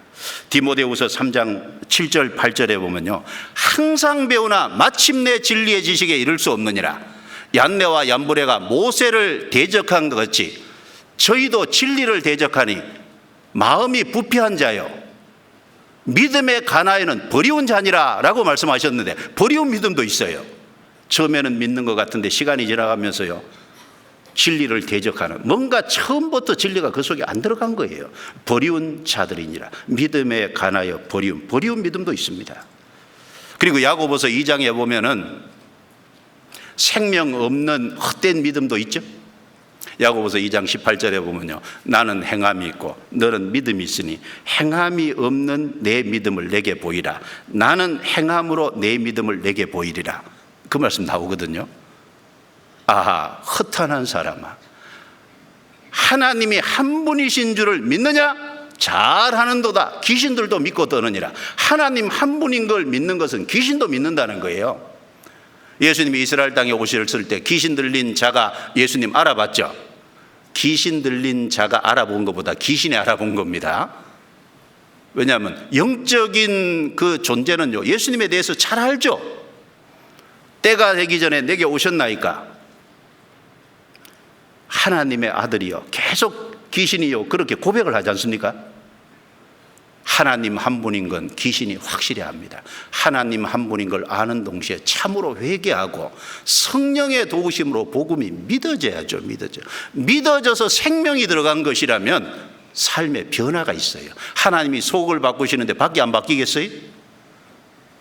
디모데후서 3장 7절 8절에 보면요, 항상 배우나 마침내 진리의 지식에 이를 수 없느니라. 얀네와 얀브레가 모세를 대적한 것 같이 저희도 진리를 대적하니 마음이 부패한 자요, 믿음의 가나에는 버리운 자니라 라고 말씀하셨는데, 버리운 믿음도 있어요. 처음에는 믿는 것 같은데 시간이 지나가면서요, 진리를 대적하는, 뭔가 처음부터 진리가 그 속에 안 들어간 거예요. 버리운 자들이니라. 믿음에 관하여 버리운 믿음도 있습니다. 그리고 야고보서 2장에 보면은 생명 없는 헛된 믿음도 있죠. 야고보서 2장 18절에 보면요, 나는 행함이 있고 너는 믿음이 있으니 행함이 없는 내 믿음을 내게 보이라. 나는 행함으로 내 믿음을 내게 보이리라. 그 말씀 나오거든요. 아하, 허탄한 사람아, 하나님이 한 분이신 줄을 믿느냐? 잘하는도다. 귀신들도 믿고 떠느니라. 하나님 한 분인 걸 믿는 것은 귀신도 믿는다는 거예요. 예수님이 이스라엘 땅에 오셨을 때 귀신 들린 자가 예수님 알아봤죠? 귀신 들린 자가 알아본 것보다 귀신이 알아본 겁니다. 왜냐하면 영적인 그 존재는요, 예수님에 대해서 잘 알죠. 때가 되기 전에 내게 오셨나이까 하나님의 아들이요, 계속 귀신이요, 그렇게 고백을 하지 않습니까? 하나님 한 분인 건 귀신이 확실히 압니다. 하나님 한 분인 걸 아는 동시에 참으로 회개하고 성령의 도우심으로 복음이 믿어져야죠. 믿어져서 생명이 들어간 것이라면 삶에 변화가 있어요. 하나님이 속을 바꾸시는데 밖이 안 바뀌겠어요?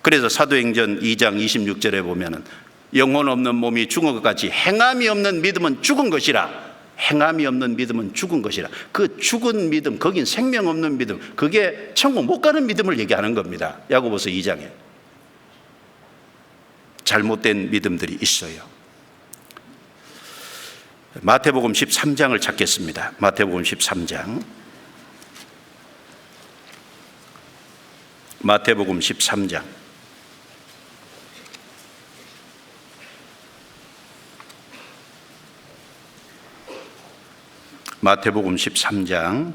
그래서 사도행전 2장 26절에 보면은 영혼 없는 몸이 죽은 것 같이 행함이 없는 믿음은 죽은 것이라. 행함이 없는 믿음은 죽은 것이라. 그 죽은 믿음, 거긴 생명 없는 믿음, 그게 천국 못 가는 믿음을 얘기하는 겁니다. 야고보서 2장에 잘못된 믿음들이 있어요. 마태복음 13장을 찾겠습니다. 마태복음 13장. 마태복음 13장. 마태복음 13장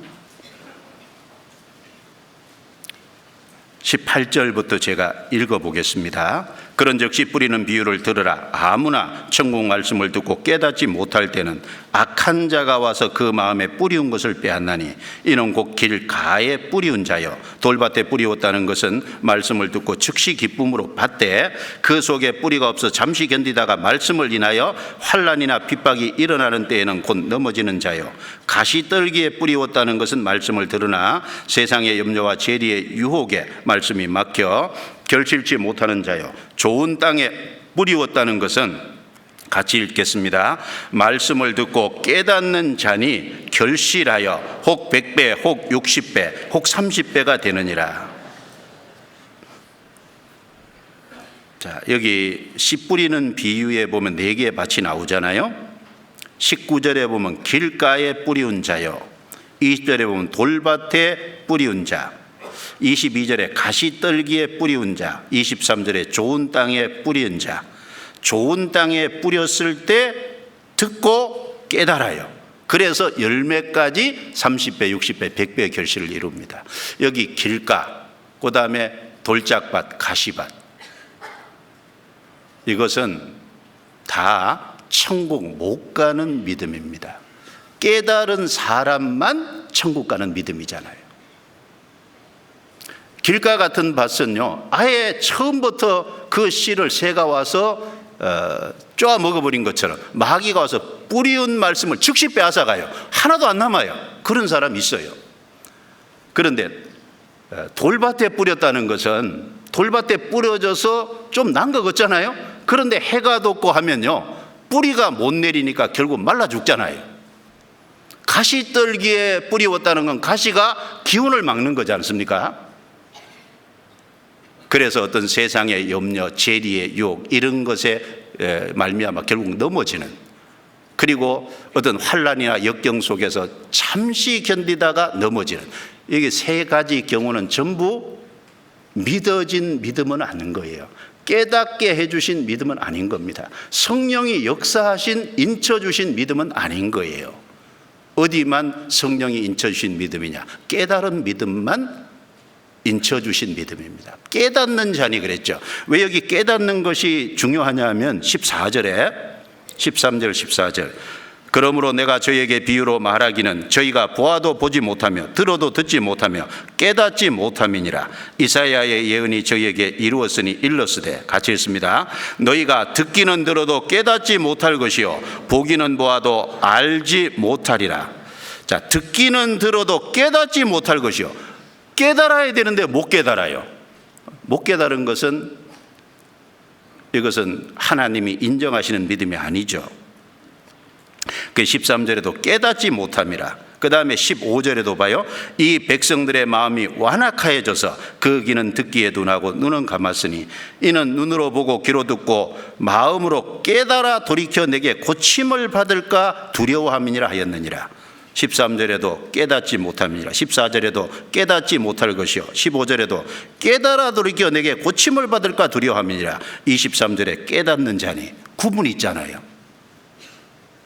18절부터 제가 읽어보겠습니다. 그런즉 씨 뿌리는 비유를 들으라. 아무나 천국 말씀을 듣고 깨닫지 못할 때는 악한 자가 와서 그 마음에 뿌리운 것을 빼앗나니 이는 곧 길가에 뿌리운 자요 돌밭에 뿌리웠다는 것은 말씀을 듣고 즉시 기쁨으로 받되 그 속에 뿌리가 없어 잠시 견디다가 말씀을 인하여 환난이나 핍박이 일어나는 때에는 곧 넘어지는 자요 가시떨기에 뿌리웠다는 것은 말씀을 들으나 세상의 염려와 재리의 유혹에 말씀이 막혀 결실치 못하는 자요 좋은 땅에 뿌리웠다는 것은 같이 읽겠습니다. 말씀을 듣고 깨닫는 자니 결실하여 혹 100배 혹 60배 혹 30배가 되느니라. 자, 여기 씨 뿌리는 비유에 보면 4개의 밭이 나오잖아요. 19절에 보면 길가에 뿌리운 자요, 20절에 보면 돌밭에 뿌리운 자, 22절에 가시떨기에 뿌리운 자, 23절에 좋은 땅에 뿌리운 자. 좋은 땅에 뿌렸을 때 듣고 깨달아요. 그래서 열매까지 30배, 60배, 100배의 결실을 이룹니다. 여기 길가, 그 다음에 돌짝밭, 가시밭, 이것은 다 천국 못 가는 믿음입니다. 깨달은 사람만 천국 가는 믿음이잖아요. 길가 같은 밭은요, 아예 처음부터 그 씨를 새가 와서 쪼아 먹어버린 것처럼 마귀가 와서 뿌리운 말씀을 즉시 빼앗아가요. 하나도 안 남아요. 그런 사람이 있어요. 그런데 돌밭에 뿌렸다는 것은 돌밭에 뿌려져서 좀 난 것 같잖아요. 그런데 해가 돋고 하면요, 뿌리가 못 내리니까 결국 말라 죽잖아요. 가시떨기에 뿌리웠다는 건 가시가 기운을 막는 거지 않습니까? 그래서 어떤 세상의 염려, 재리의 유혹, 이런 것에 말미암아 결국 넘어지는, 그리고 어떤 환난이나 역경 속에서 잠시 견디다가 넘어지는, 여기 3가지 경우는 전부 믿어진 믿음은 아닌 거예요. 깨닫게 해주신 믿음은 아닌 겁니다. 성령이 역사하신, 인쳐주신 믿음은 아닌 거예요. 어디만 성령이 인쳐주신 믿음이냐? 깨달은 믿음만 인쳐주신 믿음입니다. 깨닫는 자니 그랬죠. 왜 여기 깨닫는 것이 중요하냐 하면 14절에 13절 14절 그러므로 내가 저희에게 비유로 말하기는 저희가 보아도 보지 못하며 들어도 듣지 못하며 깨닫지 못함이니라. 이사야의 예언이 저희에게 이루었으니 일렀으되, 같이 읽습니다. 너희가 듣기는 들어도 깨닫지 못할 것이요 보기는 보아도 알지 못하리라. 자, 듣기는 들어도 깨닫지 못할 것이요. 깨달아야 되는데 못 깨달아요. 못 깨달은 것은, 이것은 하나님이 인정하시는 믿음이 아니죠. 그 13절에도 깨닫지 못함이라. 그 다음에 15절에도 봐요. 이 백성들의 마음이 완악하여져서 그 귀는 듣기에 둔하고 눈은 감았으니 이는 눈으로 보고 귀로 듣고 마음으로 깨달아 돌이켜 내게 고침을 받을까 두려워함이니라 하였느니라. 13절에도 깨닫지 못함이니라. 14절에도 깨닫지 못할 것이요 15절에도 깨달아 돌이켜 내게 고침을 받을까 두려워함이니라. 23절에 깨닫는 자니 구분이 있잖아요.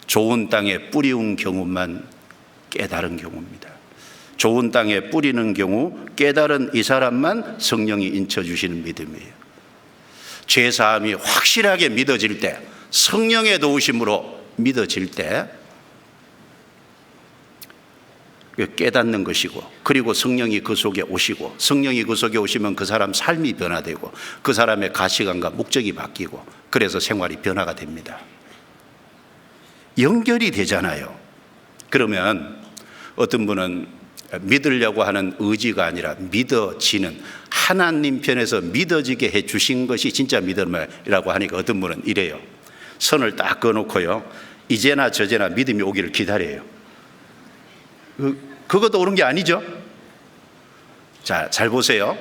좋은 땅에 뿌리운 경우만 깨달은 경우입니다. 좋은 땅에 뿌리는 경우 깨달은 이 사람만 성령이 인쳐주시는 믿음이에요. 죄사함이 확실하게 믿어질 때, 성령의 도우심으로 믿어질 때 깨닫는 것이고, 그리고 성령이 그 속에 오시고, 성령이 그 속에 오시면 그 사람 삶이 변화되고 그 사람의 가치관과 목적이 바뀌고, 그래서 생활이 변화가 됩니다. 연결이 되잖아요. 그러면 어떤 분은 믿으려고 하는 의지가 아니라 믿어지는, 하나님 편에서 믿어지게 해 주신 것이 진짜 믿음이라고 하니까 어떤 분은 이래요. 선을 딱 그어놓고요, 이제나 저제나 믿음이 오기를 기다려요. 그것도 옳은 게 아니죠. 자, 잘 보세요.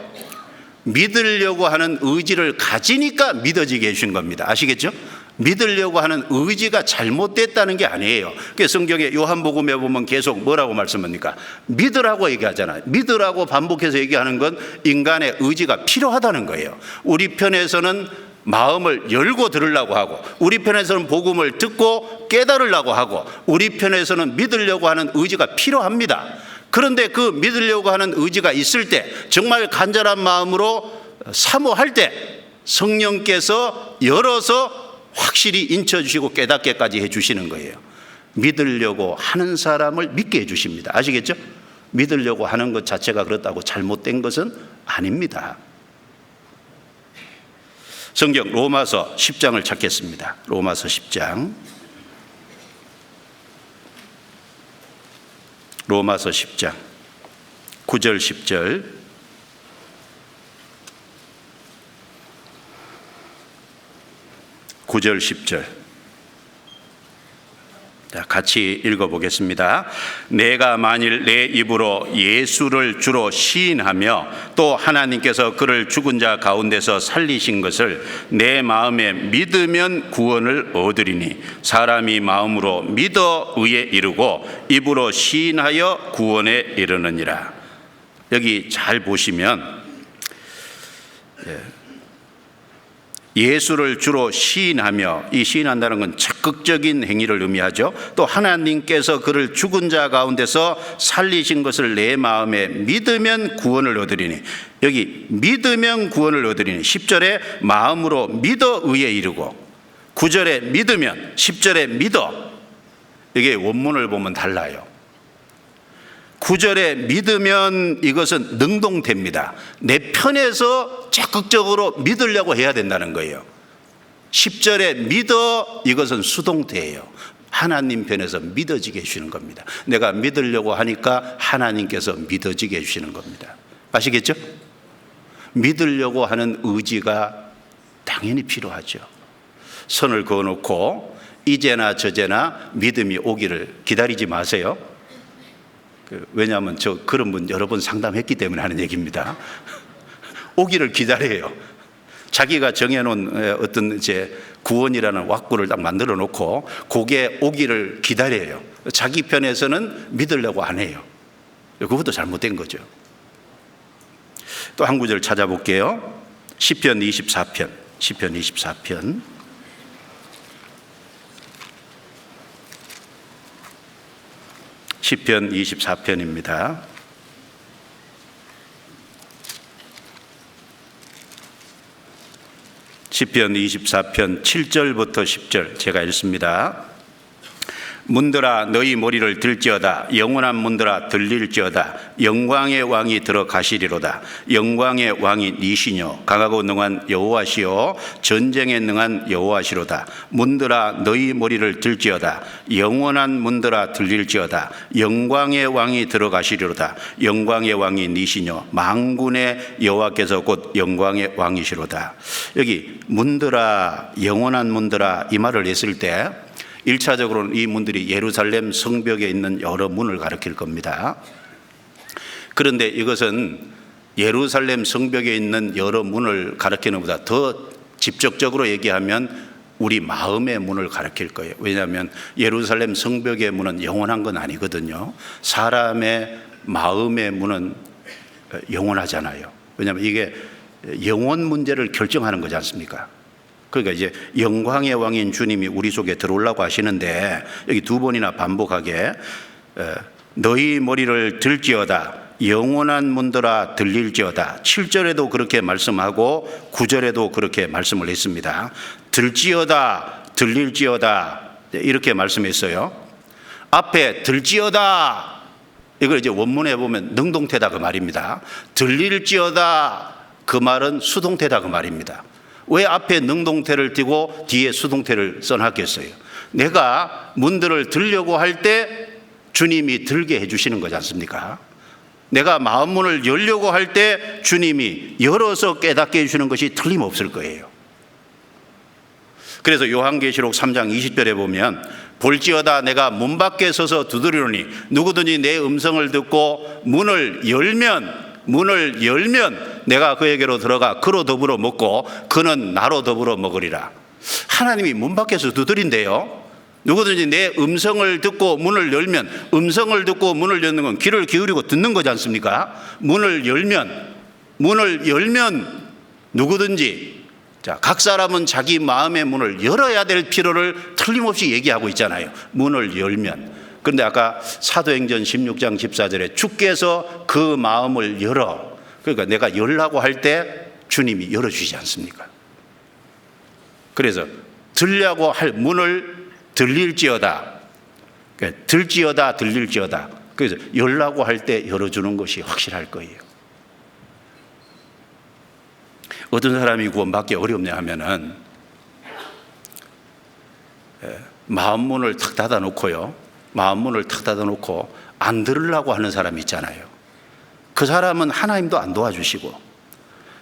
믿으려고 하는 의지를 가지니까 믿어지게 해주신 겁니다. 아시겠죠? 믿으려고 하는 의지가 잘못됐다는 게 아니에요. 그래서 성경에 요한복음에 보면 계속 뭐라고 말씀합니까? 믿으라고 얘기하잖아요. 믿으라고 반복해서 얘기하는 건 인간의 의지가 필요하다는 거예요. 우리 편에서는 마음을 열고 들으려고 하고, 우리 편에서는 복음을 듣고 깨달으려고 하고, 우리 편에서는 믿으려고 하는 의지가 필요합니다. 그런데 그 믿으려고 하는 의지가 있을 때, 정말 간절한 마음으로 사모할 때 성령께서 열어서 확실히 인쳐주시고 깨닫게까지 해주시는 거예요. 믿으려고 하는 사람을 믿게 해주십니다. 아시겠죠? 믿으려고 하는 것 자체가 그렇다고 잘못된 것은 아닙니다. 성경 로마서 10장을 찾겠습니다. 로마서 10장. 로마서 10장 9절 10절. (9절) 10절 같이 읽어보겠습니다. 내가 만일 내 입으로 예수를 주로 시인하며 또 하나님께서 그를 죽은 자 가운데서 살리신 것을 내 마음에 믿으면 구원을 얻으리니 사람이 마음으로 믿어 의에 이르고 입으로 시인하여 구원에 이르느니라. 여기 잘 보시면 예수를 주로 시인하며, 이 시인한다는 건 적극적인 행위를 의미하죠. 또 하나님께서 그를 죽은 자 가운데서 살리신 것을 내 마음에 믿으면 구원을 얻으리니, 여기 믿으면 구원을 얻으리니 10절에 마음으로 믿어 의에 이르고, 9절에 믿으면, 10절에 믿어, 이게 원문을 보면 달라요. 9절에 믿으면 이것은 능동태입니다. 내 편에서 적극적으로 믿으려고 해야 된다는 거예요. 10절에 믿어, 이것은 수동태예요. 하나님 편에서 믿어지게 해주시는 겁니다. 내가 믿으려고 하니까 하나님께서 믿어지게 해주시는 겁니다. 아시겠죠? 믿으려고 하는 의지가 당연히 필요하죠. 선을 그어놓고 이제나 저제나 믿음이 오기를 기다리지 마세요. 왜냐하면 저 그런 분 여러 번 상담했기 때문에 하는 얘기입니다. 오기를 기다려요. 자기가 정해놓은 어떤 이제 구원이라는 왁구를 딱 만들어 놓고 그게 오기를 기다려요. 자기 편에서는 믿으려고 안 해요. 그것도 잘못된 거죠. 또 한 구절 찾아볼게요. 시편 24편. 시편 24편. 시편 24편입니다. 시편 24편 7절부터 10절 제가 읽습니다. 문들아 너희 머리를 들지어다. 영원한 문들아 들릴지어다. 영광의 왕이 들어가시리로다. 영광의 왕이 니시뇨 강하고 능한 여호와시요 전쟁에 능한 여호와시로다. 문들아 너희 머리를 들지어다. 영원한 문들아 들릴지어다. 영광의 왕이 들어가시리로다. 영광의 왕이 니시뇨 만군의 여호와께서 곧 영광의 왕이시로다. 여기 문들아 영원한 문들아 이 말을 했을 때 1차적으로는 이 문들이 예루살렘 성벽에 있는 여러 문을 가리킬 겁니다. 그런데 이것은 예루살렘 성벽에 있는 여러 문을 가리키는 것보다 더 직접적으로 얘기하면 우리 마음의 문을 가리킬 거예요. 왜냐하면 예루살렘 성벽의 문은 영원한 건 아니거든요. 사람의 마음의 문은 영원하잖아요. 왜냐하면 이게 영혼 문제를 결정하는 거지 않습니까? 그러니까 이제 영광의 왕인 주님이 우리 속에 들어오려고 하시는데 여기 두 번이나 반복하게 너희 머리를 들지어다. 영원한 문들아 들릴지어다. 7절에도 그렇게 말씀하고 9절에도 그렇게 말씀을 했습니다. 들지어다 들릴지어다 이렇게 말씀했어요. 앞에 들지어다 이걸 이제 원문에 보면 능동태다 그 말입니다. 들릴지어다 그 말은 수동태다 그 말입니다. 왜 앞에 능동태를 띄고 뒤에 수동태를 써놨겠어요? 내가 문들을 들려고 할 때 주님이 들게 해주시는 거지 않습니까? 내가 마음문을 열려고 할 때 주님이 열어서 깨닫게 해주시는 것이 틀림없을 거예요. 그래서 요한계시록 3장 20절에 보면 볼지어다 내가 문 밖에 서서 두드리노니 누구든지 내 음성을 듣고 문을 열면 내가 그에게로 들어가 그로 더불어 먹고 그는 나로 더불어 먹으리라. 하나님이 문 밖에서 두드린대요. 누구든지 내 음성을 듣고 문을 열면, 음성을 듣고 문을 여는 건 귀를 기울이고 듣는 거지 않습니까? 문을 열면 누구든지, 자, 각 사람은 자기 마음의 문을 열어야 될 필요를 틀림없이 얘기하고 있잖아요. 문을 열면. 그런데 아까 사도행전 16장 14절에 주께서 그 마음을 열어. 그러니까 내가 열라고 할 때 주님이 열어주시지 않습니까? 그래서 들려고 할 문을 들릴지어다. 그러니까 들지어다 들릴지어다. 그래서 열라고 할 때 열어주는 것이 확실할 거예요. 어떤 사람이 구원받기 어렵냐 하면은 마음문을 탁 닫아놓고요. 마음문을 탁 닫아놓고 안 들으려고 하는 사람이 있잖아요. 그 사람은 하나님도 안 도와주시고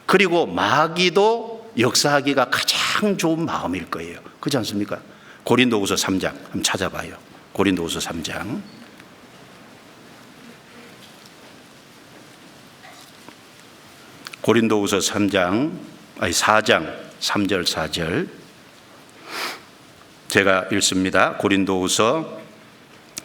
그리고 마귀도 역사하기가 가장 좋은 마음일 거예요. 그렇지 않습니까? 고린도후서 3장 한번 찾아봐요. 고린도후서 3장. 고린도후서 4장 3절 4절 제가 읽습니다. 고린도후서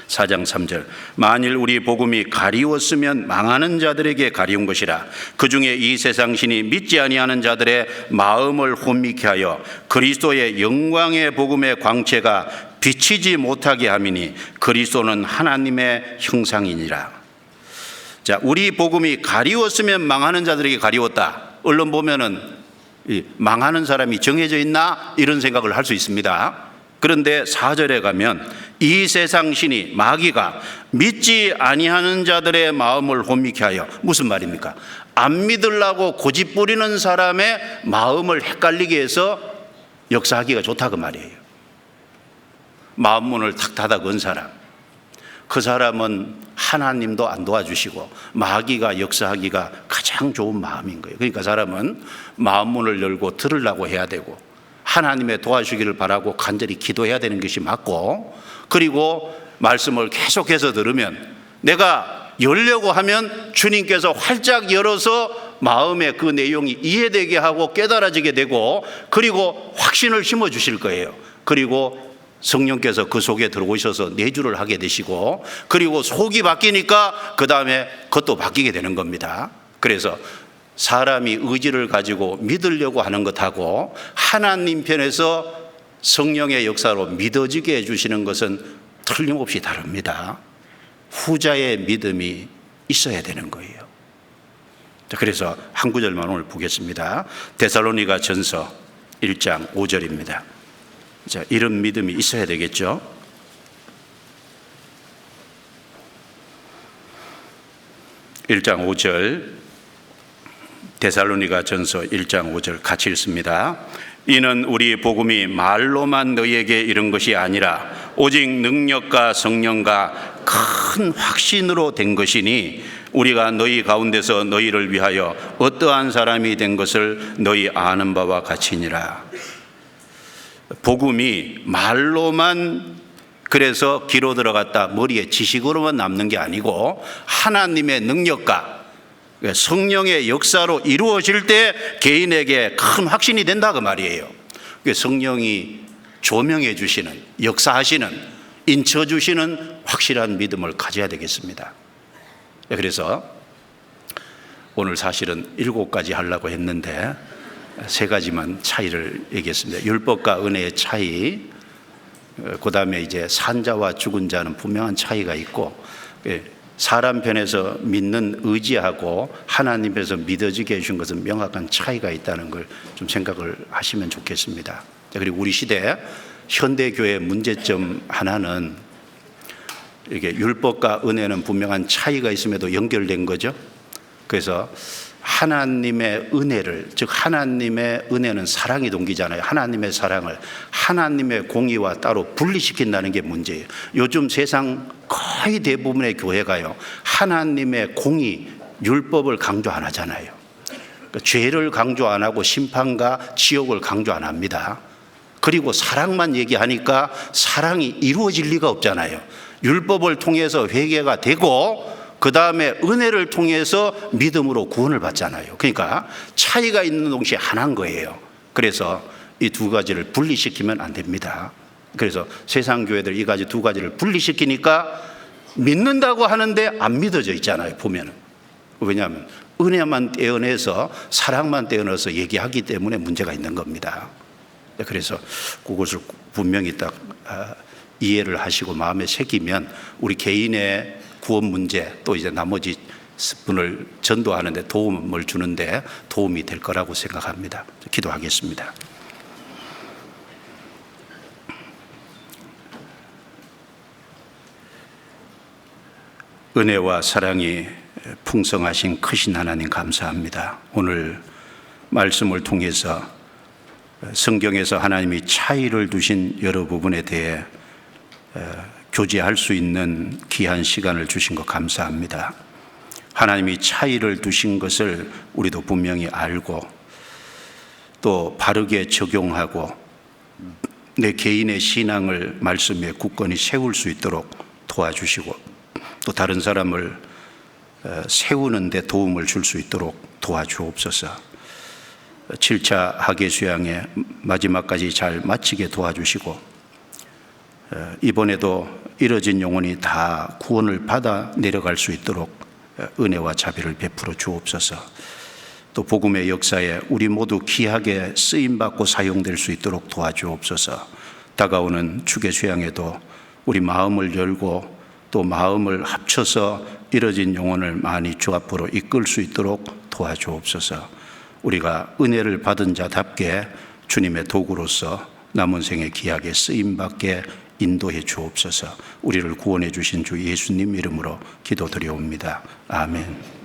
4장 3절 만일 우리 복음이 가리웠으면 망하는 자들에게 가리운 것이라. 그 중에 이 세상 신이 믿지 아니하는 자들의 마음을 혼미케 하여 그리스도의 영광의 복음의 광채가 비치지 못하게 함이니 그리스도는 하나님의 형상이니라. 자, 우리 복음이 가리웠으면 망하는 자들에게 가리웠다. 언론 보면은 망하는 사람이 정해져 있나 이런 생각을 할 수 있습니다. 그런데 4절에 가면 이 세상 신이 마귀가 믿지 아니하는 자들의 마음을 혼미케 하여, 무슨 말입니까? 안 믿으려고 고집 부리는 사람의 마음을 헷갈리게 해서 역사하기가 좋다 그 말이에요. 마음문을 탁 닫아 건 사람, 그 사람은 하나님도 안 도와주시고 마귀가 역사하기가 가장 좋은 마음인 거예요. 그러니까 사람은 마음문을 열고 들으려고 해야 되고 하나님의 도와주기를 바라고 간절히 기도해야 되는 것이 맞고, 그리고 말씀을 계속해서 들으면 내가 열려고 하면 주님께서 활짝 열어서 마음에 그 내용이 이해되게 하고 깨달아지게 되고, 그리고 확신을 심어주실 거예요. 그리고 성령께서 그 속에 들어오셔서 내주를 하게 되시고, 그리고 속이 바뀌니까 그 다음에 그것도 바뀌게 되는 겁니다. 그래서 사람이 의지를 가지고 믿으려고 하는 것하고 하나님 편에서 성령의 역사로 믿어지게 해주시는 것은 틀림없이 다릅니다. 후자의 믿음이 있어야 되는 거예요. 그래서 한 구절만 오늘 보겠습니다. 데살로니가 전서 1장 5절입니다. 자, 이런 믿음이 있어야 되겠죠. 1장 5절, 데살로니가 전서 1장 5절 같이 읽습니다. 이는 우리 복음이 말로만 너희에게 이른 것이 아니라 오직 능력과 성령과 큰 확신으로 된 것이니 우리가 너희 가운데서 너희를 위하여 어떠한 사람이 된 것을 너희 아는 바와 같이니라. 복음이 말로만 그래서 귀로 들어갔다 머리에 지식으로만 남는 게 아니고 하나님의 능력과 성령의 역사로 이루어질 때 개인에게 큰 확신이 된다 그 말이에요. 성령이 조명해 주시는, 역사하시는, 인쳐 주시는 확실한 믿음을 가져야 되겠습니다. 그래서 오늘 사실은 7가지 하려고 했는데 3가지만 차이를 얘기했습니다. 율법과 은혜의 차이, 그 다음에 이제 산자와 죽은 자는 분명한 차이가 있고, 사람 편에서 믿는 의지하고 하나님 편에서 믿어지게 해주신 것은 명확한 차이가 있다는 걸 좀 생각을 하시면 좋겠습니다. 그리고 우리 시대 현대교회의 문제점 하나는 이게 율법과 은혜는 분명한 차이가 있음에도 연결된 거죠. 그래서 하나님의 은혜를, 즉 하나님의 은혜는 사랑이 동기잖아요. 하나님의 사랑을 하나님의 공의와 따로 분리시킨다는 게 문제예요. 요즘 세상 거의 대부분의 교회가요, 하나님의 공의, 율법을 강조 안 하잖아요. 그러니까 죄를 강조 안 하고 심판과 지옥을 강조 안 합니다. 그리고 사랑만 얘기하니까 사랑이 이루어질 리가 없잖아요. 율법을 통해서 회개가 되고 그 다음에 은혜를 통해서 믿음으로 구원을 받잖아요. 그러니까 차이가 있는 동시에 하나인 거예요. 그래서 이 2가지를 분리시키면 안 됩니다. 그래서 세상 교회들 이 2가지를 분리시키니까 믿는다고 하는데 안 믿어져 있잖아요, 보면은. 왜냐하면 은혜만 떼어내서 사랑만 떼어내서 얘기하기 때문에 문제가 있는 겁니다. 그래서 그것을 분명히 딱 이해를 하시고 마음에 새기면 우리 개인의 구원 문제, 또 이제 나머지 분을 전도하는데 도움을 주는데 도움이 될 거라고 생각합니다. 기도하겠습니다. 은혜와 사랑이 풍성하신 크신 하나님 감사합니다. 오늘 말씀을 통해서 성경에서 하나님이 차이를 두신 여러 부분에 대해 교제할 수 있는 귀한 시간을 주신 것 감사합니다. 하나님이 차이를 두신 것을 우리도 분명히 알고 또 바르게 적용하고 내 개인의 신앙을 말씀에 굳건히 세울 수 있도록 도와주시고 또 다른 사람을 세우는 데 도움을 줄 수 있도록 도와주옵소서. 7차 학예수양의 마지막까지 잘 마치게 도와주시고 이번에도 잃어진 영혼이 다 구원을 받아 내려갈 수 있도록 은혜와 자비를 베풀어 주옵소서. 또 복음의 역사에 우리 모두 귀하게 쓰임받고 사용될 수 있도록 도와주옵소서. 다가오는 주계 수양에도 우리 마음을 열고 또 마음을 합쳐서 잃어진 영혼을 많이 주 앞으로 이끌 수 있도록 도와주옵소서. 우리가 은혜를 받은 자답게 주님의 도구로서 남은 생에 귀하게 쓰임받게 인도해 주옵소서. 우리를 구원해 주신 주 예수님 이름으로 기도드려옵니다. 아멘.